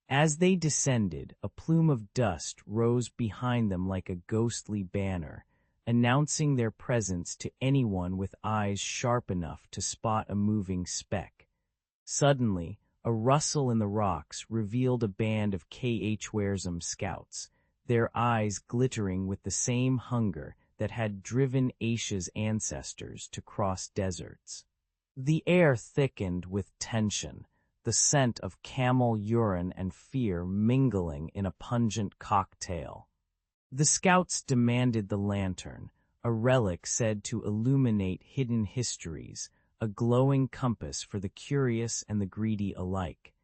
As they descended, a plume of dust rose behind them like a ghostly banner, announcing their presence to anyone with eyes sharp enough to spot a moving speck. Suddenly, a rustle in the rocks revealed a band of Kh-Wearsome scouts, their eyes glittering with the same hunger that had driven Aisha's ancestors to cross deserts. The air thickened with tension, the scent of camel urine and fear mingling in a pungent cocktail. The scouts demanded the lantern, a relic said to illuminate hidden histories, a glowing compass for the curious and the greedy alike.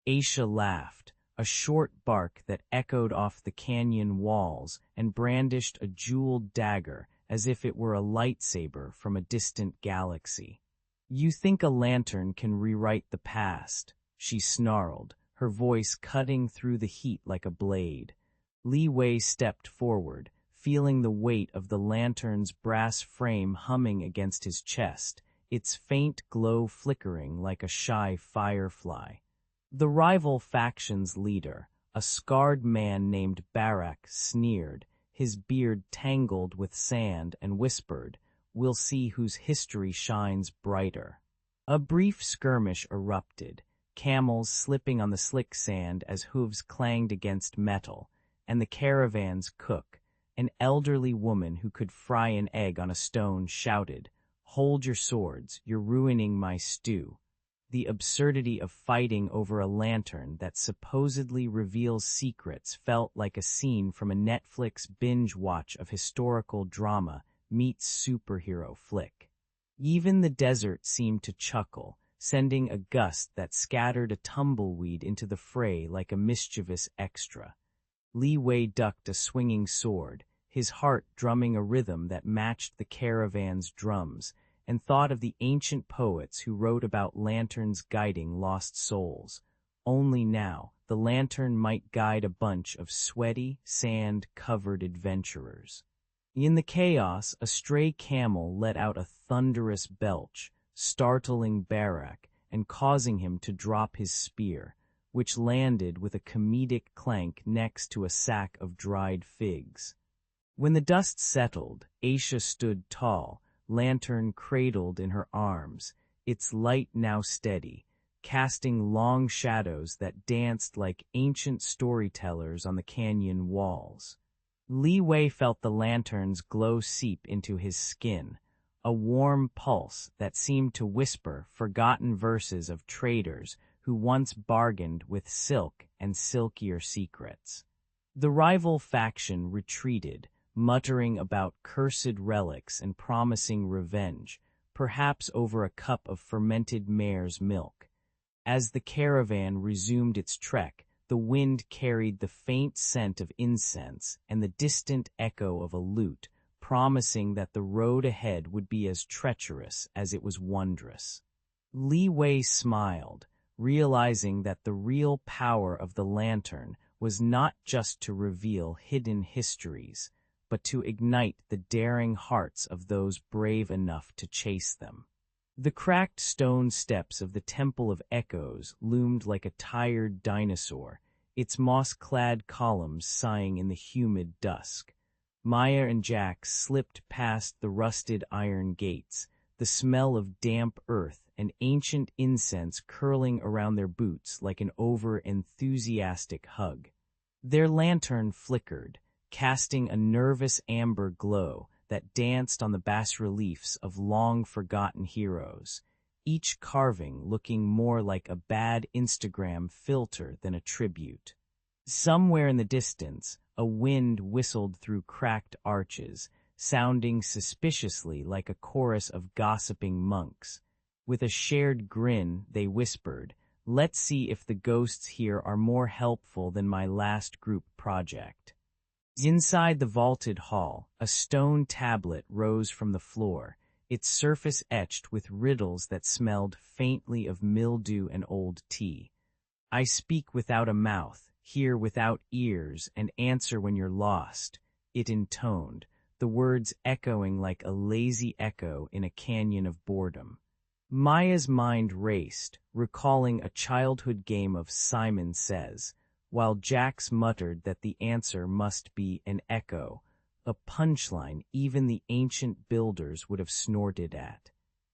Aisha laughed, a short bark that echoed off the canyon walls, and brandished a jeweled dagger as if it were a lightsaber from a distant galaxy. "You think a lantern can rewrite the past," she snarled, her voice cutting through the heat like a blade. Li Wei stepped forward, feeling the weight of the lantern's brass frame humming against his chest, its faint glow flickering like a shy firefly. The rival faction's leader, a scarred man named Barak, sneered, his beard tangled with sand, and whispered, "We'll see whose history shines brighter." A brief skirmish erupted, camels slipping on the slick sand as hooves clanged against metal, and the caravan's cook, an elderly woman who could fry an egg on a stone, shouted, "Hold your swords, you're ruining my stew." The absurdity of fighting over a lantern that supposedly reveals secrets felt like a scene from a Netflix binge watch of historical drama meets superhero flick. Even the desert seemed to chuckle, sending a gust that scattered a tumbleweed into the fray like a mischievous extra. Li Wei ducked a swinging sword, his heart drumming a rhythm that matched the caravan's drums, and thought of the ancient poets who wrote about lanterns guiding lost souls. Only now, the lantern might guide a bunch of sweaty, sand-covered adventurers. In the chaos, a stray camel let out a thunderous belch, startling Barak and causing him to drop his spear, which landed with a comedic clank next to a sack of dried figs. When the dust settled, Aisha stood tall, lantern cradled in her arms, its light now steady, casting long shadows that danced like ancient storytellers on the canyon walls. Li Wei felt the lantern's glow seep into his skin, a warm pulse that seemed to whisper forgotten verses of traders who once bargained with silk and silkier secrets. The rival faction retreated, muttering about cursed relics and promising revenge, perhaps over a cup of fermented mare's milk. As the caravan resumed its trek, the wind carried the faint scent of incense and the distant echo of a lute, promising that the road ahead would be as treacherous as it was wondrous. Li Wei smiled, realizing that the real power of the lantern was not just to reveal hidden histories, but to ignite the daring hearts of those brave enough to chase them. The cracked stone steps of the Temple of Echoes loomed like a tired dinosaur, its moss-clad columns sighing in the humid dusk. Maya and Jack slipped past the rusted iron gates, the smell of damp earth and ancient incense curling around their boots like an over-enthusiastic hug. Their lantern flickered, casting a nervous amber glow that danced on the bas-reliefs of long-forgotten heroes, each carving looking more like a bad Instagram filter than a tribute. Somewhere in the distance, a wind whistled through cracked arches, sounding suspiciously like a chorus of gossiping monks. With a shared grin, they whispered, "Let's see if the ghosts here are more helpful than my last group project." Inside the vaulted hall, a stone tablet rose from the floor, its surface etched with riddles that smelled faintly of mildew and old tea. I speak without a mouth, hear without ears, and answer when you're lost, it intoned, the words echoing like a lazy echo in a canyon of boredom. Maya's mind raced, recalling a childhood game of Simon Says, while Jax muttered that the answer must be an echo, a punchline even the ancient builders would have snorted at.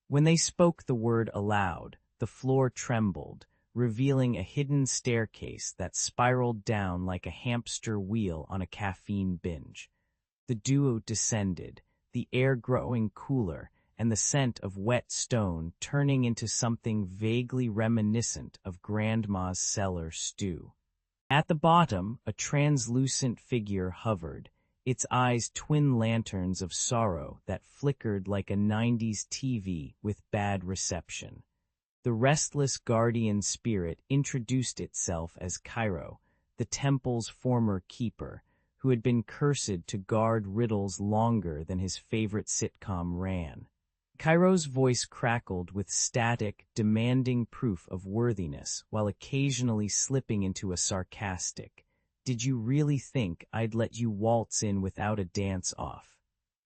When they spoke the word aloud, the floor trembled, revealing a hidden staircase that spiraled down like a hamster wheel on a caffeine binge. The duo descended, the air growing cooler, and the scent of wet stone turning into something vaguely reminiscent of Grandma's cellar stew. At the bottom, a translucent figure hovered, its eyes twin lanterns of sorrow that flickered like a 90s TV with bad reception. The restless guardian spirit introduced itself as Cairo, the temple's former keeper, who had been cursed to guard riddles longer than his favorite sitcom ran. Cairo's voice crackled with static, demanding proof of worthiness while occasionally slipping into a sarcastic, "Did you really think I'd let you waltz in without a dance-off?"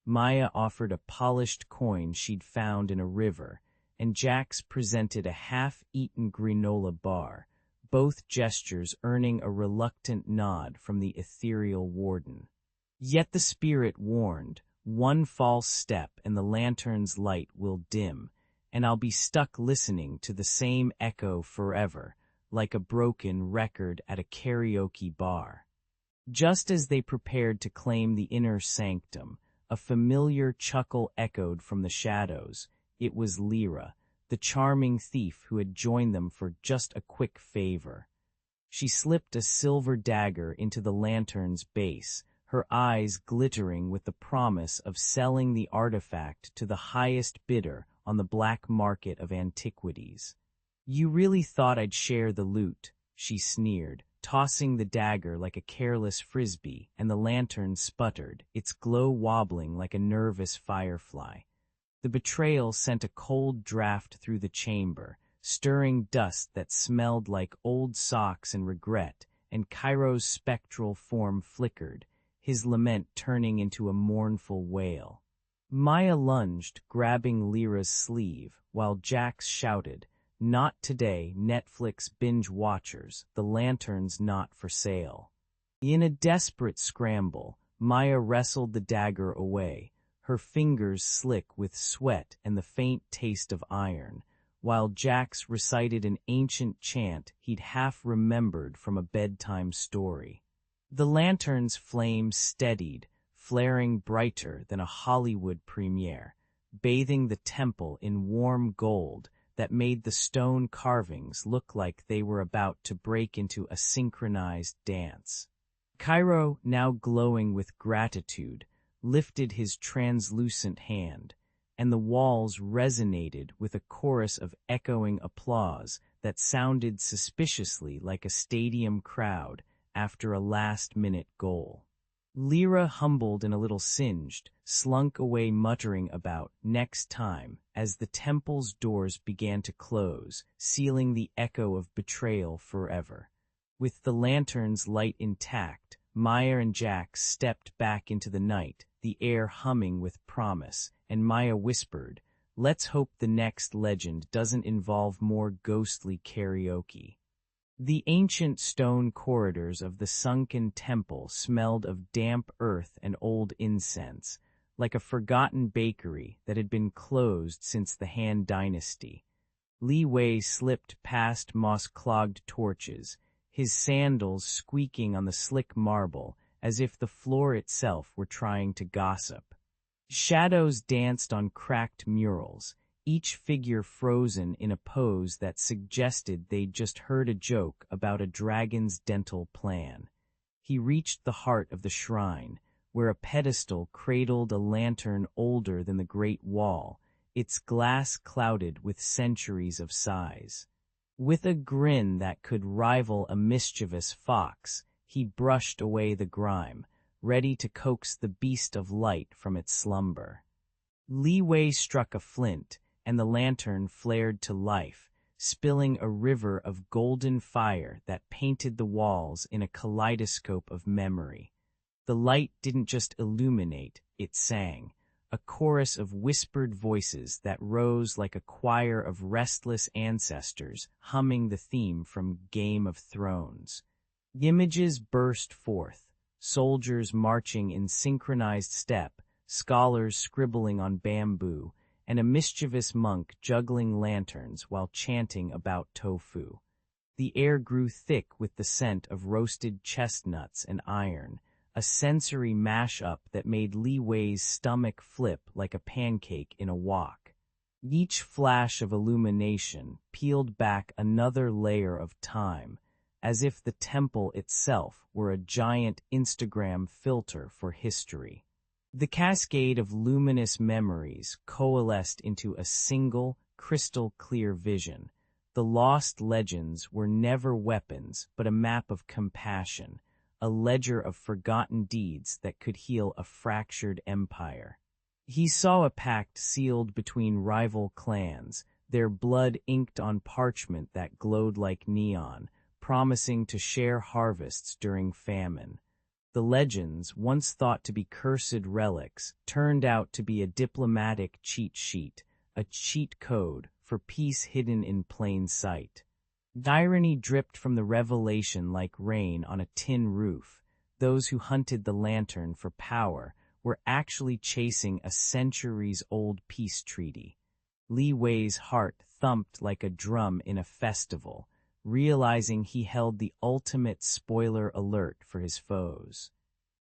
Maya offered a polished coin she'd found in a river, and Jax presented a half-eaten granola bar, both gestures earning a reluctant nod from the ethereal warden. Yet the spirit warned, one false step and the lantern's light will dim, and I'll be stuck listening to the same echo forever, like a broken record at a karaoke bar. Just as they prepared to claim the inner sanctum, a familiar chuckle echoed from the shadows. It was Lyra, the charming thief who had joined them for just a quick favor. She slipped a silver dagger into the lantern's base, her eyes glittering with the promise of selling the artifact to the highest bidder on the black market of antiquities. "You really thought I'd share the loot," she sneered, tossing the dagger like a careless frisbee, and the lantern sputtered, its glow wobbling like a nervous firefly. The betrayal sent a cold draft through the chamber, stirring dust that smelled like old socks and regret, and Cairo's spectral form flickered, his lament turning into a mournful wail. Maya lunged, grabbing Lyra's sleeve, while Jax shouted, "Not today, Netflix binge watchers, the lantern's not for sale." In a desperate scramble, Maya wrestled the dagger away, her fingers slick with sweat and the faint taste of iron, while Jax recited an ancient chant he'd half remembered from a bedtime story. The lantern's flame steadied, flaring brighter than a Hollywood premiere, bathing the temple in warm gold that made the stone carvings look like they were about to break into a synchronized dance. Cairo, now glowing with gratitude, lifted his translucent hand, and the walls resonated with a chorus of echoing applause that sounded suspiciously like a stadium crowd after a last-minute goal. Lyra, humbled and a little singed, slunk away muttering about "next time" as the temple's doors began to close, sealing the echo of betrayal forever. With the lantern's light intact, Maya and Jax stepped back into the night, the air humming with promise, and Maya whispered, "Let's hope the next legend doesn't involve more ghostly karaoke." The ancient stone corridors of the sunken temple smelled of damp earth and old incense, like a forgotten bakery that had been closed since the Han Dynasty. Li Wei slipped past moss-clogged torches, his sandals squeaking on the slick marble as if the floor itself were trying to gossip. Shadows danced on cracked murals, each figure frozen in a pose that suggested they'd just heard a joke about a dragon's dental plan. He reached the heart of the shrine, where a pedestal cradled a lantern older than the Great Wall, its glass clouded with centuries of size. With a grin that could rival a mischievous fox, he brushed away the grime, ready to coax the beast of light from its slumber. Li Wei struck a flint, and the lantern flared to life, spilling a river of golden fire that painted the walls in a kaleidoscope of memory. The light didn't just illuminate, it sang, a chorus of whispered voices that rose like a choir of restless ancestors humming the theme from Game of Thrones. Images burst forth, soldiers marching in synchronized step, scholars scribbling on bamboo, and a mischievous monk juggling lanterns while chanting about tofu. The air grew thick with the scent of roasted chestnuts and iron, a sensory mash-up that made Li Wei's stomach flip like a pancake in a wok. Each flash of illumination peeled back another layer of time, as if the temple itself were a giant Instagram filter for history. The cascade of luminous memories coalesced into a single, crystal-clear vision. The lost legends were never weapons, but a map of compassion, a ledger of forgotten deeds that could heal a fractured empire. He saw a pact sealed between rival clans, their blood inked on parchment that glowed like neon, promising to share harvests during famine. The legends, once thought to be cursed relics, turned out to be a diplomatic cheat sheet, a cheat code for peace hidden in plain sight. Irony dripped from the revelation like rain on a tin roof. Those who hunted the lantern for power were actually chasing a centuries-old peace treaty. Li Wei's heart thumped like a drum in a festival, realizing he held the ultimate spoiler alert for his foes.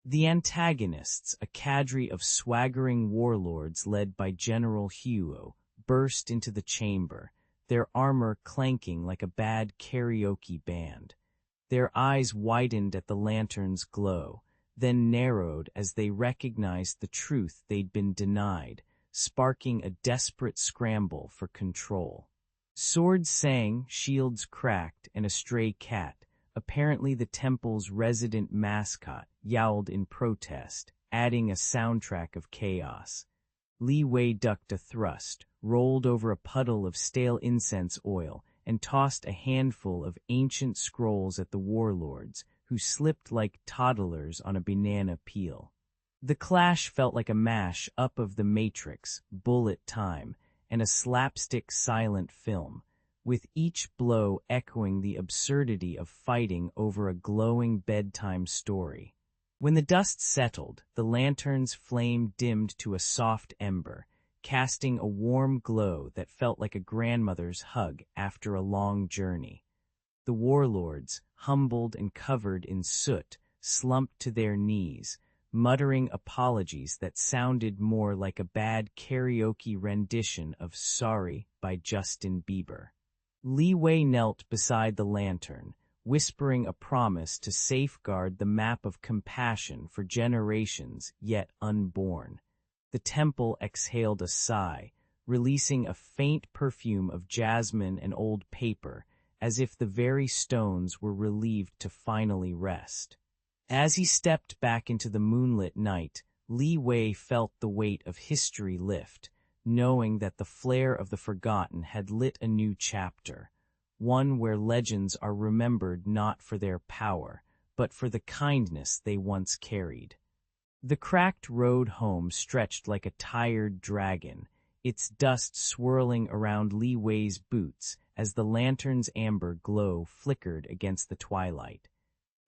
The antagonists, a cadre of swaggering warlords led by General Huo, burst into the chamber, their armor clanking like a bad karaoke band. Their eyes widened at the lantern's glow, then narrowed as they recognized the truth they'd been denied, sparking a desperate scramble for control. Swords sang, shields cracked, and a stray cat, apparently the temple's resident mascot, yowled in protest, adding a soundtrack of chaos. Li Wei ducked a thrust, rolled over a puddle of stale incense oil, and tossed a handful of ancient scrolls at the warlords, who slipped like toddlers on a banana peel. The clash felt like a mash-up of The Matrix, Bullet Time, and a slapstick silent film, with each blow echoing the absurdity of fighting over a glowing bedtime story. When the dust settled, the lantern's flame dimmed to a soft ember, casting a warm glow that felt like a grandmother's hug after a long journey. The warlords, humbled and covered in soot, slumped to their knees, muttering apologies that sounded more like a bad karaoke rendition of Sorry by Justin Bieber. Li Wei knelt beside the lantern, whispering a promise to safeguard the map of compassion for generations yet unborn. The temple exhaled a sigh, releasing a faint perfume of jasmine and old paper, as if the very stones were relieved to finally rest. As he stepped back into the moonlit night, Li Wei felt the weight of history lift, knowing that the flare of the forgotten had lit a new chapter, one where legends are remembered not for their power, but for the kindness they once carried. The cracked road home stretched like a tired dragon, its dust swirling around Li Wei's boots as the lantern's amber glow flickered against the twilight.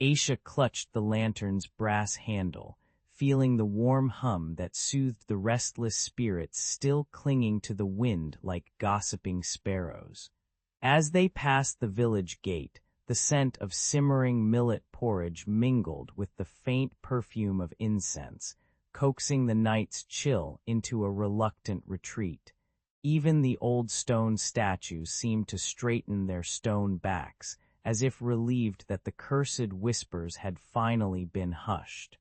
Aisha clutched the lantern's brass handle, feeling the warm hum that soothed the restless spirits still clinging to the wind like gossiping sparrows. As they passed the village gate, the scent of simmering millet porridge mingled with the faint perfume of incense, coaxing the night's chill into a reluctant retreat. Even the old stone statues seemed to straighten their stone backs, as if relieved that the cursed whispers had finally been hushed.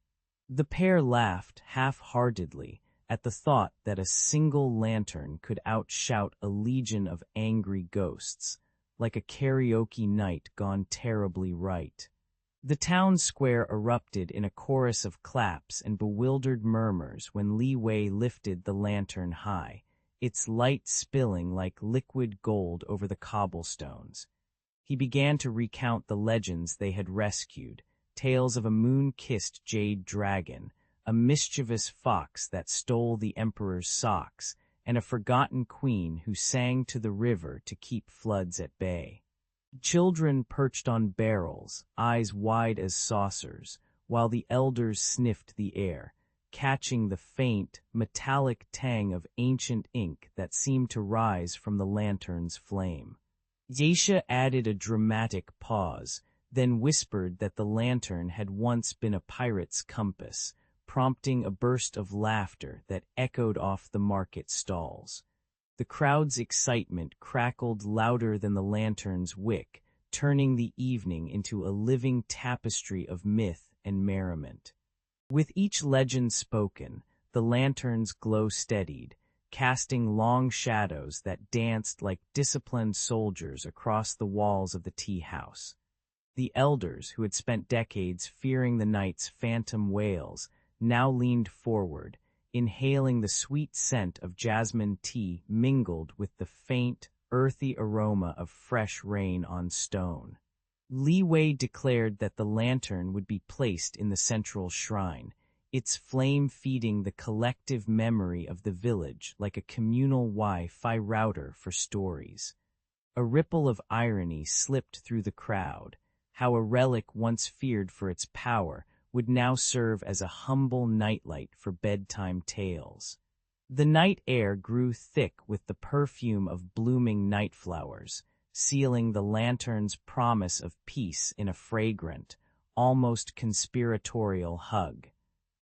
The pair laughed half-heartedly at the thought that a single lantern could outshout a legion of angry ghosts, like a karaoke night gone terribly right. The town square erupted in a chorus of claps and bewildered murmurs when Li Wei lifted the lantern high, its light spilling like liquid gold over the cobblestones. He began to recount the legends they had rescued, tales of a moon-kissed jade dragon, a mischievous fox that stole the emperor's socks, and a forgotten queen who sang to the river to keep floods at bay. Children perched on barrels, eyes wide as saucers, while the elders sniffed the air, catching the faint, metallic tang of ancient ink that seemed to rise from the lantern's flame. Yeisha added a dramatic pause, then whispered that the lantern had once been a pirate's compass, prompting a burst of laughter that echoed off the market stalls. The crowd's excitement crackled louder than the lantern's wick, turning the evening into a living tapestry of myth and merriment. With each legend spoken, the lantern's glow steadied, casting long shadows that danced like disciplined soldiers across the walls of the tea house. The elders, who had spent decades fearing the night's phantom wails, now leaned forward, inhaling the sweet scent of jasmine tea mingled with the faint, earthy aroma of fresh rain on stone. Li Wei declared that the lantern would be placed in the central shrine, its flame feeding the collective memory of the village like a communal Wi-Fi router for stories. A ripple of irony slipped through the crowd, how a relic once feared for its power would now serve as a humble nightlight for bedtime tales. The night air grew thick with the perfume of blooming night flowers, sealing the lantern's promise of peace in a fragrant, almost conspiratorial hug.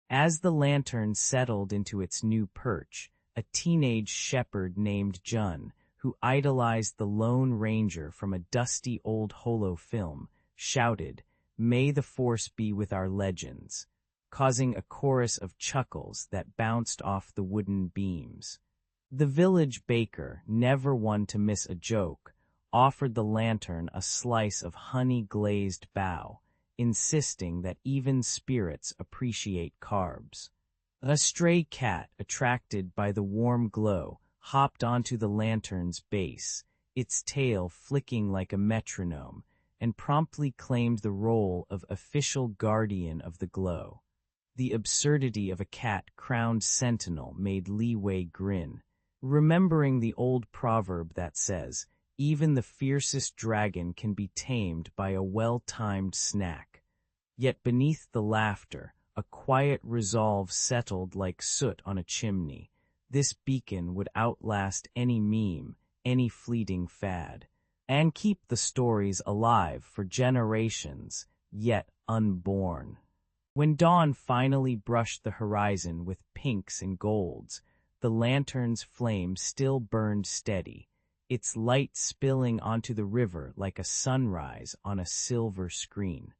As the lantern settled into its new perch, a teenage shepherd named Jun, who idolized the Lone Ranger from a dusty old holo film, shouted, "May the Force be with our legends," causing a chorus of chuckles that bounced off the wooden beams. The village baker, never one to miss a joke, offered the lantern a slice of honey-glazed bao, insisting that even spirits appreciate carbs. A stray cat, attracted by the warm glow, hopped onto the lantern's base, its tail flicking like a metronome, and promptly claimed the role of official guardian of the glow. The absurdity of a cat-crowned sentinel made Li Wei grin, remembering the old proverb that says, "Even the fiercest dragon can be tamed by a well-timed snack." Yet beneath the laughter, a quiet resolve settled like soot on a chimney. This beacon would outlast any meme, any fleeting fad, and keep the stories alive for generations, yet unborn. When dawn finally brushed the horizon with pinks and golds, the lantern's flame still burned steady, its light spilling onto the river like a sunrise on a silver screen.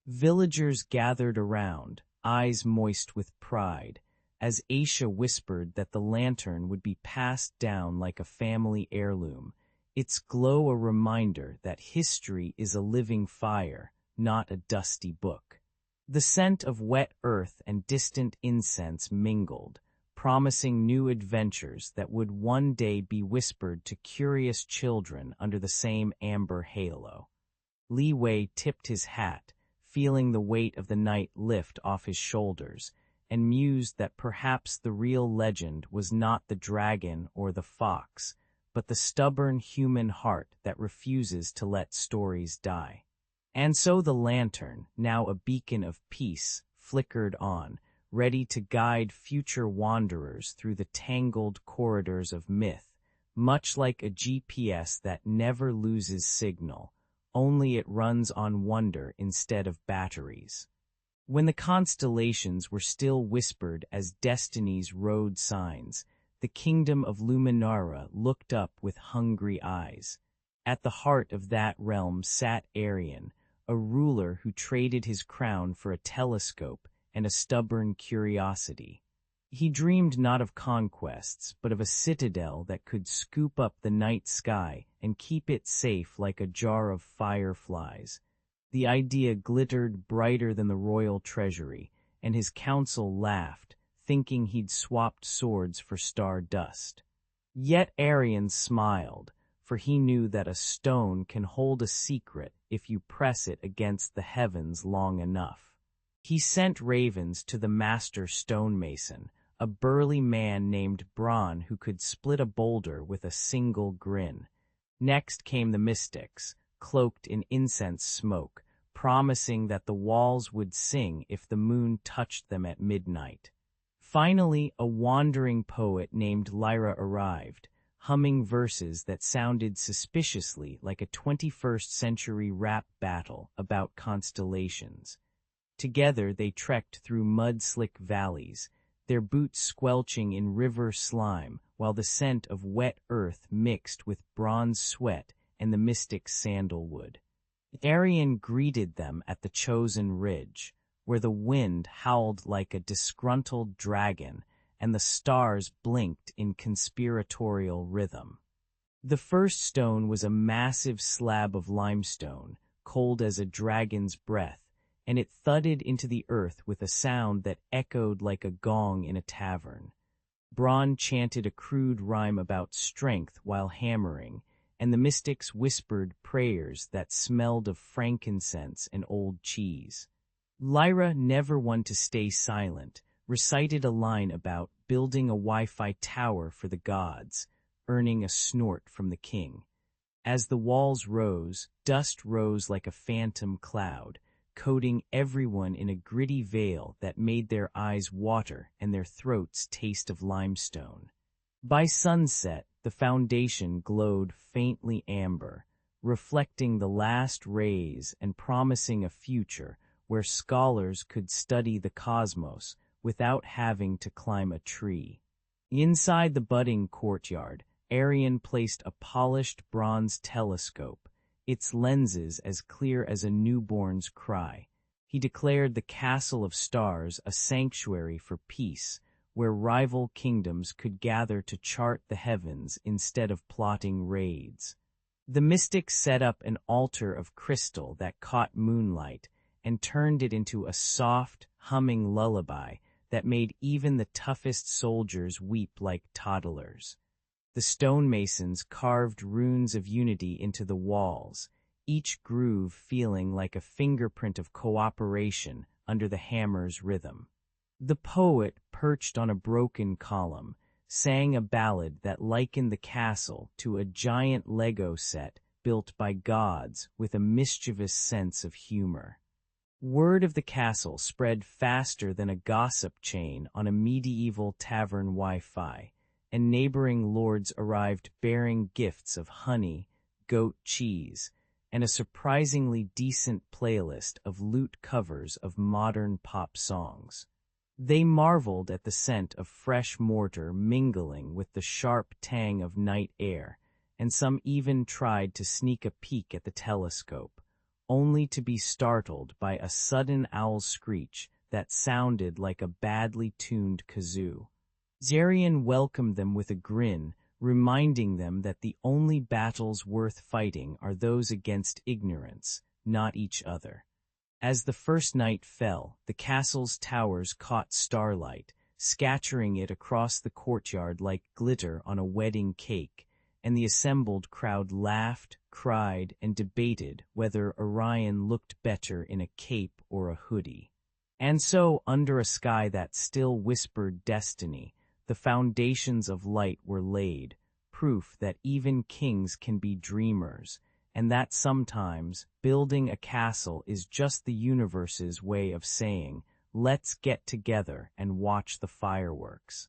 Villagers gathered around, eyes moist with pride, as Aisha whispered that the lantern would be passed down like a family heirloom, its glow a reminder that history is a living fire, not a dusty book. The scent of wet earth and distant incense mingled, promising new adventures that would one day be whispered to curious children under the same amber halo. Li Wei tipped his hat, feeling the weight of the night lift off his shoulders, and mused that perhaps the real legend was not the dragon or the fox, but the stubborn human heart that refuses to let stories die. And so the lantern, now a beacon of peace, flickered on, ready to guide future wanderers through the tangled corridors of myth, much like a GPS that never loses signal, only it runs on wonder instead of batteries. When the constellations were still whispered as destiny's road signs, the kingdom of Luminara looked up with hungry eyes. At the heart of that realm sat Arian, a ruler who traded his crown for a telescope and a stubborn curiosity. He dreamed not of conquests, but of a citadel that could scoop up the night sky and keep it safe like a jar of fireflies. The idea glittered brighter than the royal treasury, and his council laughed, thinking he'd swapped swords for star dust. Yet Arion smiled, for he knew that a stone can hold a secret if you press it against the heavens long enough. He sent ravens to the master stonemason, a burly man named Bron who could split a boulder with a single grin. Next came the mystics, cloaked in incense smoke, promising that the walls would sing if the moon touched them at midnight. Finally, a wandering poet named Lyra arrived, humming verses that sounded suspiciously like a 21st-century rap battle about constellations. Together they trekked through mud-slick valleys, their boots squelching in river slime while the scent of wet earth mixed with bronze sweat and the mystic sandalwood. Arion greeted them at the chosen ridge, where the wind howled like a disgruntled dragon and the stars blinked in conspiratorial rhythm. The first stone was a massive slab of limestone, cold as a dragon's breath, and it thudded into the earth with a sound that echoed like a gong in a tavern. Bron chanted a crude rhyme about strength while hammering, and the mystics whispered prayers that smelled of frankincense and old cheese. Lyra, never one to stay silent, recited a line about building a Wi-Fi tower for the gods, earning a snort from the king. As the walls rose, dust rose like a phantom cloud, coating everyone in a gritty veil that made their eyes water and their throats taste of limestone. By sunset, the foundation glowed faintly amber, reflecting the last rays and promising a future where scholars could study the cosmos without having to climb a tree. Inside the budding courtyard, Arion placed a polished bronze telescope, its lenses as clear as a newborn's cry. He declared the Castle of Stars a sanctuary for peace, where rival kingdoms could gather to chart the heavens instead of plotting raids. The mystics set up an altar of crystal that caught moonlight and turned it into a soft, humming lullaby that made even the toughest soldiers weep like toddlers. The stonemasons carved runes of unity into the walls, each groove feeling like a fingerprint of cooperation under the hammer's rhythm. The poet, perched on a broken column, sang a ballad that likened the castle to a giant Lego set built by gods with a mischievous sense of humor. Word of the castle spread faster than a gossip chain on a medieval tavern Wi-Fi, and neighboring lords arrived bearing gifts of honey, goat cheese, and a surprisingly decent playlist of lute covers of modern pop songs. They marveled at the scent of fresh mortar mingling with the sharp tang of night air, and some even tried to sneak a peek at the telescope, only to be startled by a sudden owl screech that sounded like a badly tuned kazoo. Arion welcomed them with a grin, reminding them that the only battles worth fighting are those against ignorance, not each other. As the first night fell, the castle's towers caught starlight, scattering it across the courtyard like glitter on a wedding cake, and the assembled crowd laughed, cried, and debated whether Orion looked better in a cape or a hoodie. And so, under a sky that still whispered destiny, the foundations of light were laid, proof that even kings can be dreamers, and that sometimes building a castle is just the universe's way of saying, let's get together and watch the fireworks.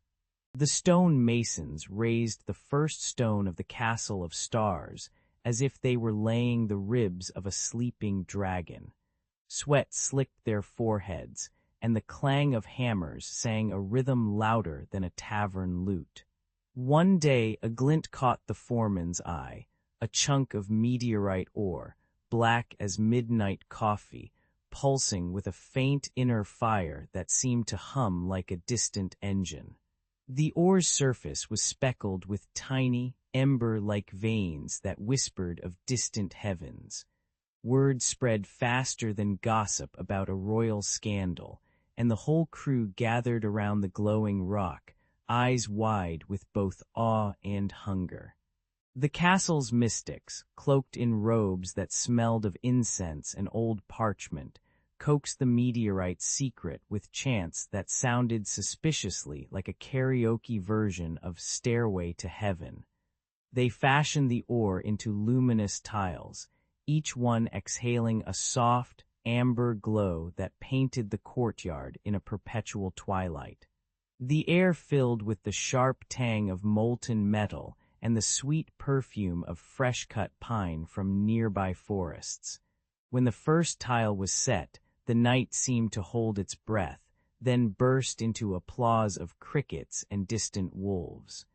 The stone masons raised the first stone of the Castle of Stars as if they were laying the ribs of a sleeping dragon. Sweat slicked their foreheads, and the clang of hammers sang a rhythm louder than a tavern lute. One day a glint caught the foreman's eye, a chunk of meteorite ore, black as midnight coffee, pulsing with a faint inner fire that seemed to hum like a distant engine. The ore's surface was speckled with tiny, ember-like veins that whispered of distant heavens. Word spread faster than gossip about a royal scandal, and the whole crew gathered around the glowing rock, eyes wide with both awe and hunger. The castle's mystics, cloaked in robes that smelled of incense and old parchment, coaxed the meteorite's secret with chants that sounded suspiciously like a karaoke version of Stairway to Heaven. They fashioned the ore into luminous tiles, each one exhaling a soft, amber glow that painted the courtyard in a perpetual twilight. The air filled with the sharp tang of molten metal and the sweet perfume of fresh-cut pine from nearby forests. When the first tile was set, the night seemed to hold its breath, then burst into applause of crickets and distant wolves.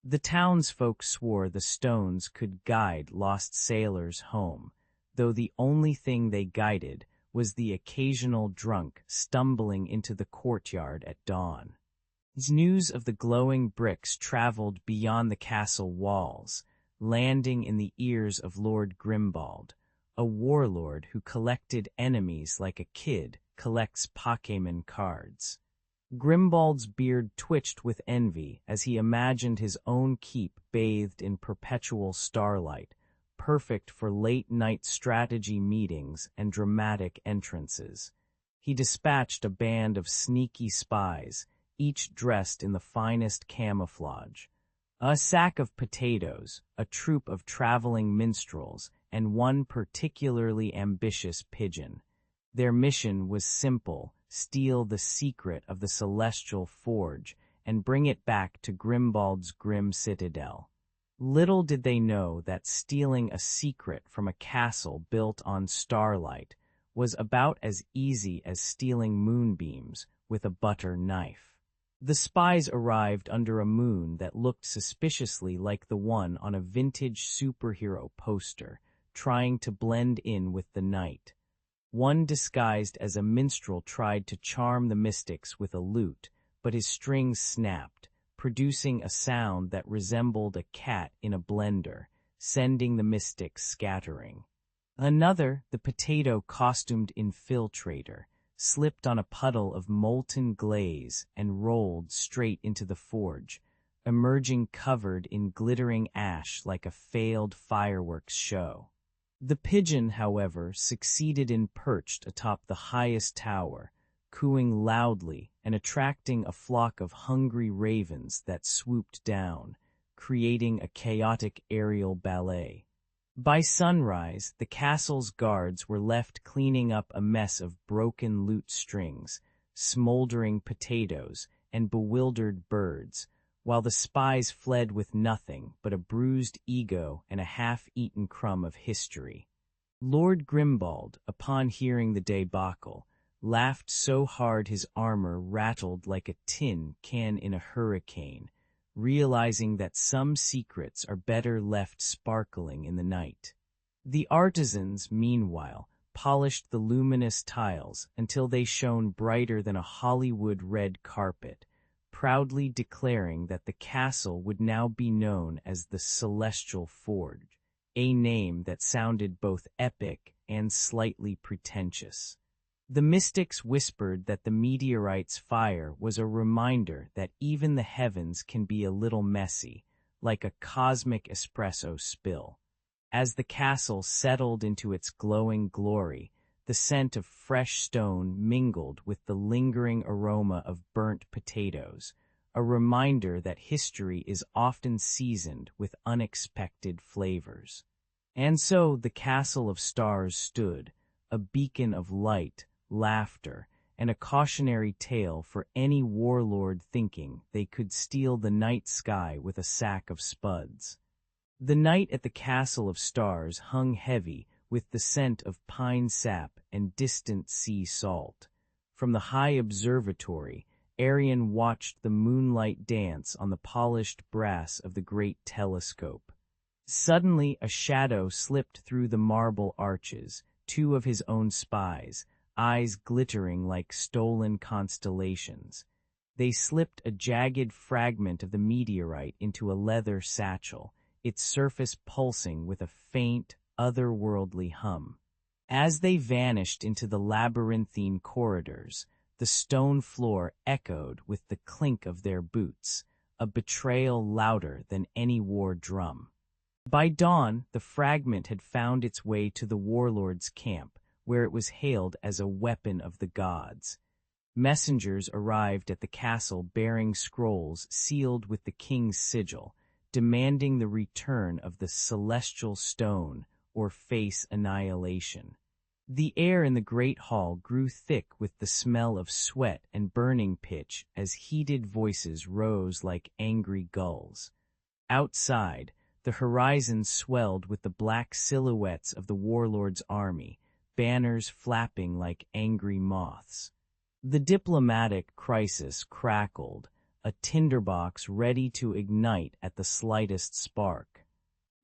The townsfolk swore the stones could guide lost sailors home, though the only thing they guided was the occasional drunk stumbling into the courtyard at dawn. News of the glowing bricks traveled beyond the castle walls, landing in the ears of Lord Grimbald, a warlord who collected enemies like a kid collects Pokémon cards. Grimbald's beard twitched with envy as he imagined his own keep bathed in perpetual starlight, perfect for late-night strategy meetings and dramatic entrances. He dispatched a band of sneaky spies, each dressed in the finest camouflage. A sack of potatoes, a troop of traveling minstrels, and one particularly ambitious pigeon. Their mission was simple: steal the secret of the celestial forge and bring it back to Grimbald's grim citadel. Little did they know that stealing a secret from a castle built on starlight was about as easy as stealing moonbeams with a butter knife. The spies arrived under a moon that looked suspiciously like the one on a vintage superhero poster, trying to blend in with the night. One disguised as a minstrel tried to charm the mystics with a lute, but his strings snapped, producing a sound that resembled a cat in a blender, sending the mystics scattering. Another, the potato-costumed infiltrator, slipped on a puddle of molten glaze and rolled straight into the forge, emerging covered in glittering ash like a failed fireworks show. The pigeon, however, succeeded in perched atop the highest tower, cooing loudly and attracting a flock of hungry ravens that swooped down, creating a chaotic aerial ballet. By sunrise, the castle's guards were left cleaning up a mess of broken lute strings, smoldering potatoes, and bewildered birds, while the spies fled with nothing but a bruised ego and a half-eaten crumb of history. Lord Grimbald, upon hearing the debacle, laughed so hard his armor rattled like a tin can in a hurricane, realizing that some secrets are better left sparkling in the night. The artisans, meanwhile, polished the luminous tiles until they shone brighter than a Hollywood red carpet, proudly declaring that the castle would now be known as the Celestial Forge, a name that sounded both epic and slightly pretentious. The mystics whispered that the meteorite's fire was a reminder that even the heavens can be a little messy, like a cosmic espresso spill. As the castle settled into its glowing glory, the scent of fresh stone mingled with the lingering aroma of burnt potatoes, a reminder that history is often seasoned with unexpected flavors. And so the Castle of Stars stood, a beacon of light, laughter, and a cautionary tale for any warlord thinking they could steal the night sky with a sack of spuds. The night at the Castle of Stars hung heavy with the scent of pine sap and distant sea salt. From the high observatory, Arian watched the moonlight dance on the polished brass of the great telescope. Suddenly a shadow slipped through the marble arches, two of his own spies, eyes glittering like stolen constellations. They slipped a jagged fragment of the meteorite into a leather satchel, its surface pulsing with a faint, otherworldly hum. As they vanished into the labyrinthine corridors, the stone floor echoed with the clink of their boots, a betrayal louder than any war drum. By dawn, the fragment had found its way to the warlord's camp, where it was hailed as a weapon of the gods. Messengers arrived at the castle bearing scrolls sealed with the king's sigil, demanding the return of the celestial stone or face annihilation. The air in the great hall grew thick with the smell of sweat and burning pitch as heated voices rose like angry gulls. Outside, the horizon swelled with the black silhouettes of the warlord's army, banners flapping like angry moths. The diplomatic crisis crackled, a tinderbox ready to ignite at the slightest spark.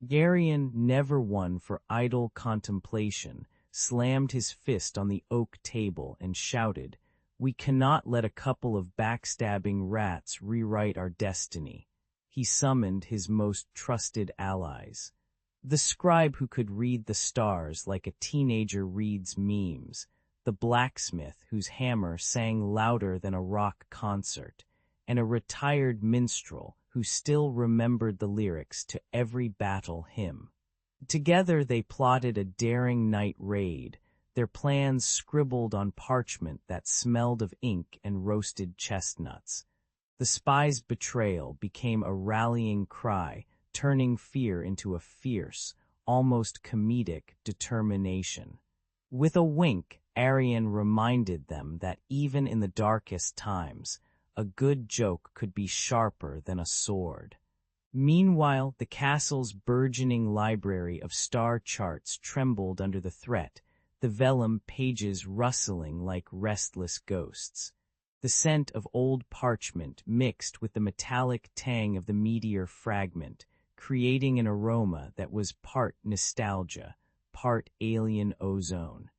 Garion, never one for idle contemplation, slammed his fist on the oak table and shouted, "We cannot let a couple of backstabbing rats rewrite our destiny." He summoned his most trusted allies. The scribe who could read the stars like a teenager reads memes, the blacksmith whose hammer sang louder than a rock concert, and a retired minstrel who still remembered the lyrics to every battle hymn. Together they plotted a daring night raid, their plans scribbled on parchment that smelled of ink and roasted chestnuts. The spy's betrayal became a rallying cry, turning fear into a fierce, almost comedic determination. With a wink, Arian reminded them that even in the darkest times, a good joke could be sharper than a sword. Meanwhile, the castle's burgeoning library of star charts trembled under the threat, the vellum pages rustling like restless ghosts. The scent of old parchment mixed with the metallic tang of the meteor fragment, creating an aroma that was part nostalgia, part alien ozone.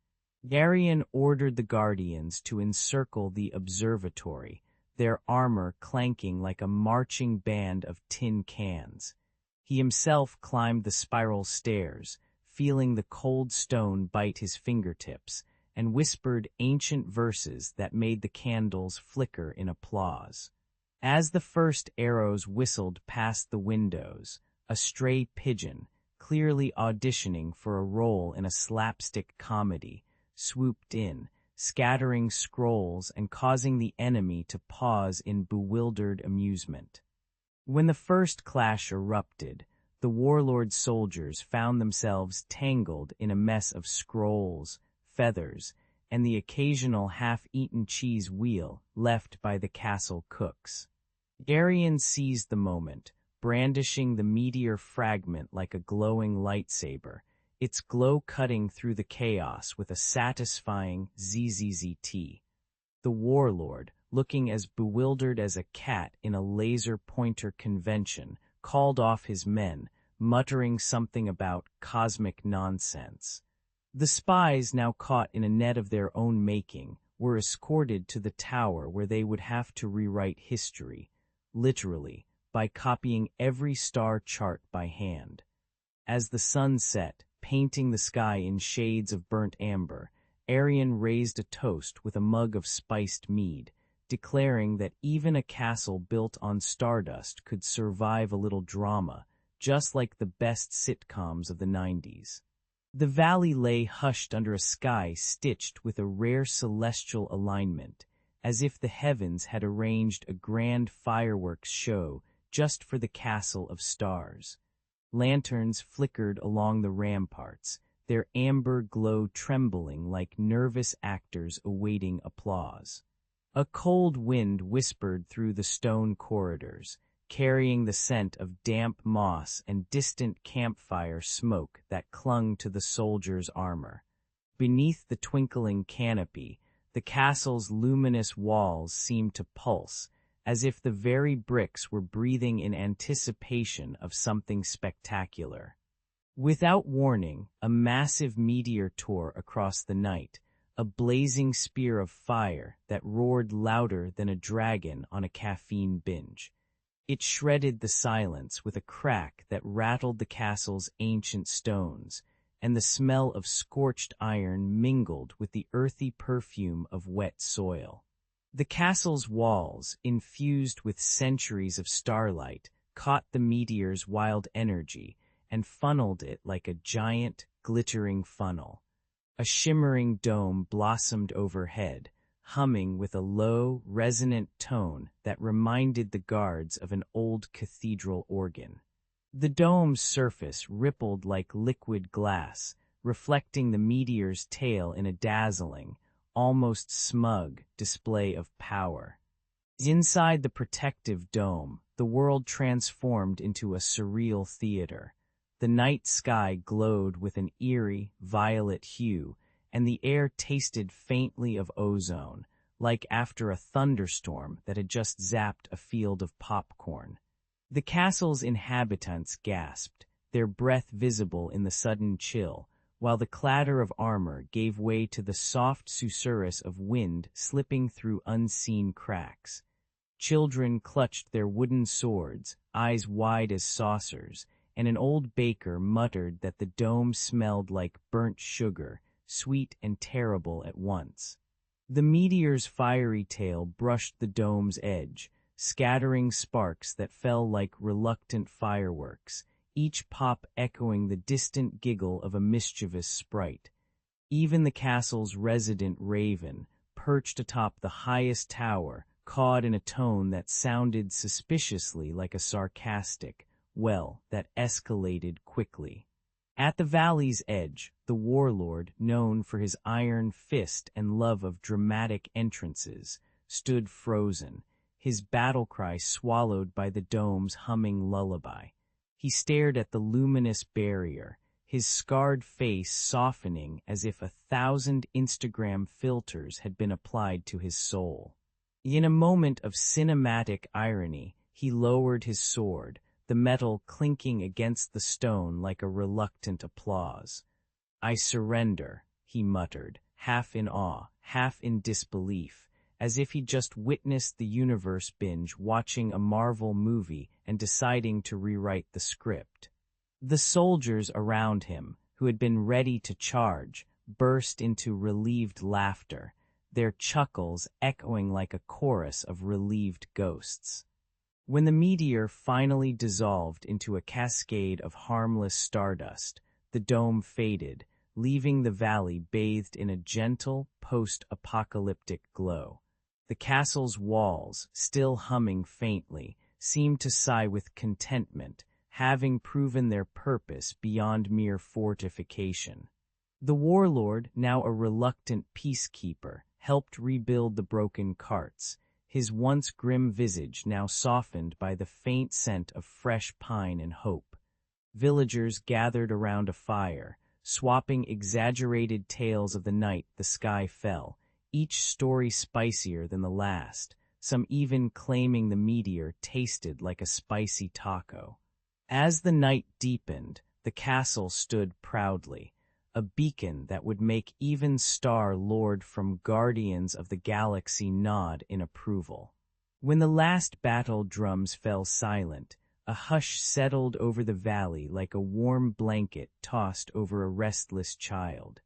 Garion ordered the guardians to encircle the observatory, their armor clanking like a marching band of tin cans. He himself climbed the spiral stairs, feeling the cold stone bite his fingertips, and whispered ancient verses that made the candles flicker in applause. As the first arrows whistled past the windows, a stray pigeon, clearly auditioning for a role in a slapstick comedy, swooped in, scattering scrolls and causing the enemy to pause in bewildered amusement. When the first clash erupted, the warlord's soldiers found themselves tangled in a mess of scrolls, feathers, and the occasional half-eaten cheese wheel left by the castle cooks. Garion seized the moment, brandishing the meteor fragment like a glowing lightsaber, its glow cutting through the chaos with a satisfying ZZZT. The warlord, looking as bewildered as a cat in a laser pointer convention, called off his men, muttering something about cosmic nonsense. The spies, now caught in a net of their own making, were escorted to the tower where they would have to rewrite history, literally, by copying every star chart by hand. As the sun set, painting the sky in shades of burnt amber, Arian raised a toast with a mug of spiced mead, declaring that even a castle built on stardust could survive a little drama, just like the best sitcoms of the 90s. The valley lay hushed under a sky stitched with a rare celestial alignment, as if the heavens had arranged a grand fireworks show just for the castle of stars. Lanterns flickered along the ramparts, their amber glow trembling like nervous actors awaiting applause. A cold wind whispered through the stone corridors, carrying the scent of damp moss and distant campfire smoke that clung to the soldiers' armor. Beneath the twinkling canopy, the castle's luminous walls seemed to pulse, as if the very bricks were breathing in anticipation of something spectacular. Without warning, a massive meteor tore across the night, a blazing spear of fire that roared louder than a dragon on a caffeine binge. It shredded the silence with a crack that rattled the castle's ancient stones, and the smell of scorched iron mingled with the earthy perfume of wet soil. The castle's walls, infused with centuries of starlight, caught the meteor's wild energy and funneled it like a giant, glittering funnel. A shimmering dome blossomed overhead, humming with a low, resonant tone that reminded the guards of an old cathedral organ. The dome's surface rippled like liquid glass, reflecting the meteor's tail in a dazzling, almost smug display of power. Inside the protective dome, the world transformed into a surreal theater. The night sky glowed with an eerie, violet hue, and the air tasted faintly of ozone, like after a thunderstorm that had just zapped a field of popcorn. The castle's inhabitants gasped, their breath visible in the sudden chill, while the clatter of armor gave way to the soft susurrus of wind slipping through unseen cracks. Children clutched their wooden swords, eyes wide as saucers, and an old baker muttered that the dome smelled like burnt sugar, sweet and terrible at once. The meteor's fiery tail brushed the dome's edge, scattering sparks that fell like reluctant fireworks, each pop echoing the distant giggle of a mischievous sprite. Even the castle's resident raven, perched atop the highest tower, cawed in a tone that sounded suspiciously like a sarcastic, well, that escalated quickly. At the valley's edge, the warlord, known for his iron fist and love of dramatic entrances, stood frozen, his battle cry swallowed by the dome's humming lullaby. He stared at the luminous barrier, his scarred face softening as if 1,000 Instagram filters had been applied to his soul. In a moment of cinematic irony, he lowered his sword, the metal clinking against the stone like a reluctant applause. "I surrender," he muttered, half in awe, half in disbelief, as if he'd just witnessed the universe binge watching a Marvel movie and deciding to rewrite the script. The soldiers around him, who had been ready to charge, burst into relieved laughter, their chuckles echoing like a chorus of relieved ghosts. When the meteor finally dissolved into a cascade of harmless stardust, the dome faded, leaving the valley bathed in a gentle, post-apocalyptic glow. The castle's walls, still humming faintly, seemed to sigh with contentment, having proven their purpose beyond mere fortification. The warlord, now a reluctant peacekeeper, helped rebuild the broken carts, his once grim visage now softened by the faint scent of fresh pine and hope. Villagers gathered around a fire, swapping exaggerated tales of the night the sky fell, each story spicier than the last, some even claiming the meteor tasted like a spicy taco. As the night deepened, the castle stood proudly, a beacon that would make even Star-Lord from Guardians of the Galaxy nod in approval. When the last battle drums fell silent, a hush settled over the valley like a warm blanket tossed over a restless child.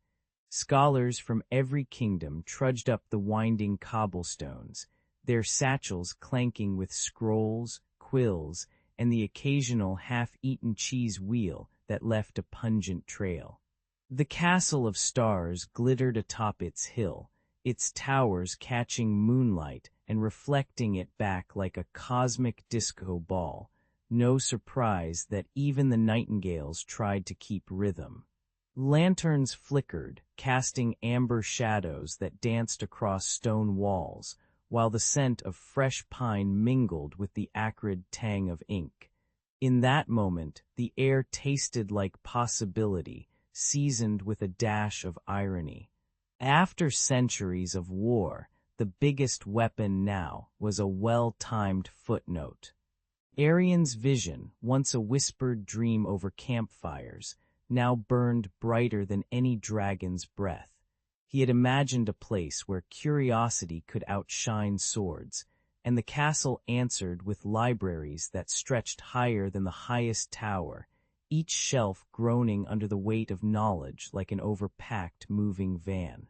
Scholars from every kingdom trudged up the winding cobblestones, their satchels clanking with scrolls, quills, and the occasional half-eaten cheese wheel that left a pungent trail. The castle of stars glittered atop its hill, its towers catching moonlight and reflecting it back like a cosmic disco ball. No surprise that even the nightingales tried to keep rhythm. Lanterns flickered, casting amber shadows that danced across stone walls, while the scent of fresh pine mingled with the acrid tang of ink. In that moment, the air tasted like possibility, seasoned with a dash of irony. After centuries of war, the biggest weapon now was a well-timed footnote. Arian's vision, once a whispered dream over campfires, now burned brighter than any dragon's breath. He had imagined a place where curiosity could outshine swords, and the castle answered with libraries that stretched higher than the highest tower, each shelf groaning under the weight of knowledge like an overpacked moving van.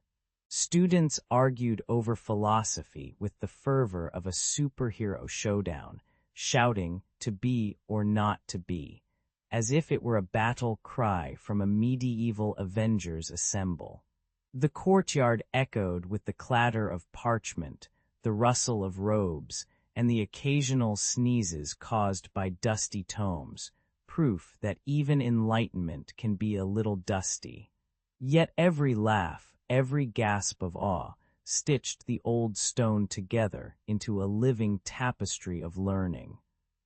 Students argued over philosophy with the fervor of a superhero showdown, shouting to be or not to be, as if it were a battle cry from a medieval Avengers assemble. The courtyard echoed with the clatter of parchment, the rustle of robes, and the occasional sneezes caused by dusty tomes, proof that even enlightenment can be a little dusty. Yet every laugh, every gasp of awe, stitched the old stone together into a living tapestry of learning.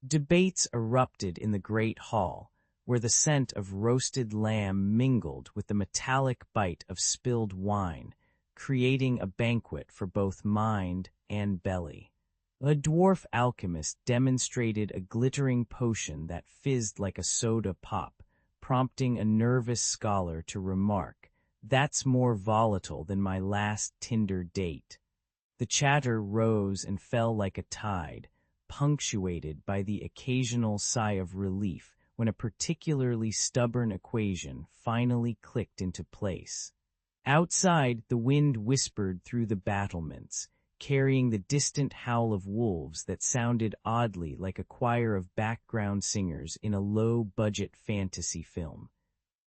Debates erupted in the great hall, where the scent of roasted lamb mingled with the metallic bite of spilled wine, creating a banquet for both mind and belly. A dwarf alchemist demonstrated a glittering potion that fizzed like a soda pop, prompting a nervous scholar to remark, "That's more volatile than my last Tinder date." The chatter rose and fell like a tide, punctuated by the occasional sigh of relief when a particularly stubborn equation finally clicked into place. Outside, the wind whispered through the battlements, carrying the distant howl of wolves that sounded oddly like a choir of background singers in a low-budget fantasy film.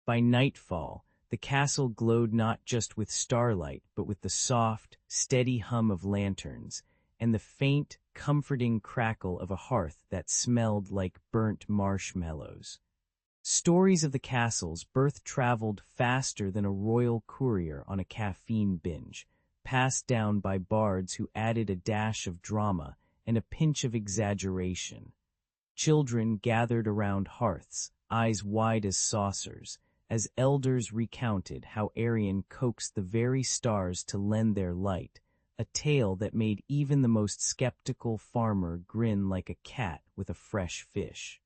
By nightfall, the castle glowed not just with starlight, but with the soft, steady hum of lanterns, and the faint, comforting crackle of a hearth that smelled like burnt marshmallows. Stories of the castle's birth traveled faster than a royal courier on a caffeine binge, passed down by bards who added a dash of drama and a pinch of exaggeration. Children gathered around hearths, eyes wide as saucers, as elders recounted how Arian coaxed the very stars to lend their light, a tale that made even the most skeptical farmer grin like a cat with a fresh fish.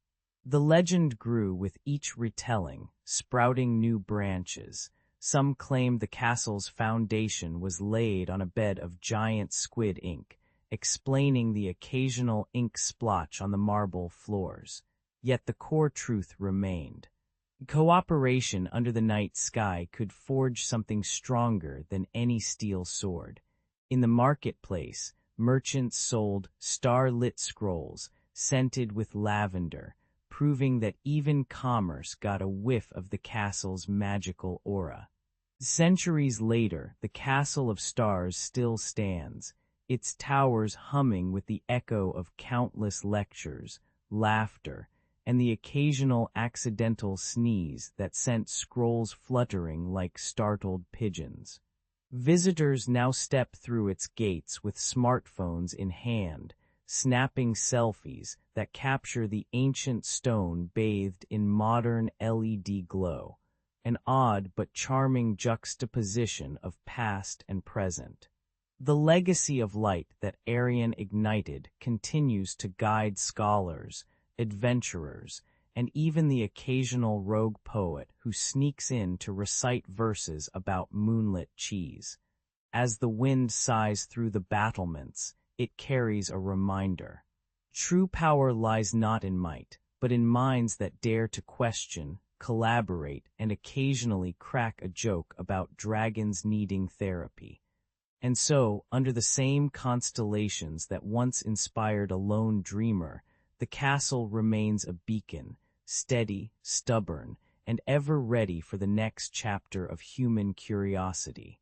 The legend grew with each retelling, sprouting new branches. Some claimed the castle's foundation was laid on a bed of giant squid ink, explaining the occasional ink splotch on the marble floors. Yet the core truth remained. Cooperation under the night sky could forge something stronger than any steel sword. In the marketplace, merchants sold star-lit scrolls, scented with lavender, proving that even commerce got a whiff of the castle's magical aura. Centuries later, the Castle of Stars still stands, its towers humming with the echo of countless lectures, laughter, and the occasional accidental sneeze that sent scrolls fluttering like startled pigeons. Visitors now step through its gates with smartphones in hand, snapping selfies that capture the ancient stone bathed in modern LED glow, an odd but charming juxtaposition of past and present. The legacy of light that Arian ignited continues to guide scholars, adventurers, and even the occasional rogue poet who sneaks in to recite verses about moonlit cheese. As the wind sighs through the battlements, it carries a reminder. True power lies not in might, but in minds that dare to question, collaborate, and occasionally crack a joke about dragons needing therapy. And so, under the same constellations that once inspired a lone dreamer, the castle remains a beacon, steady, stubborn, and ever ready for the next chapter of human curiosity.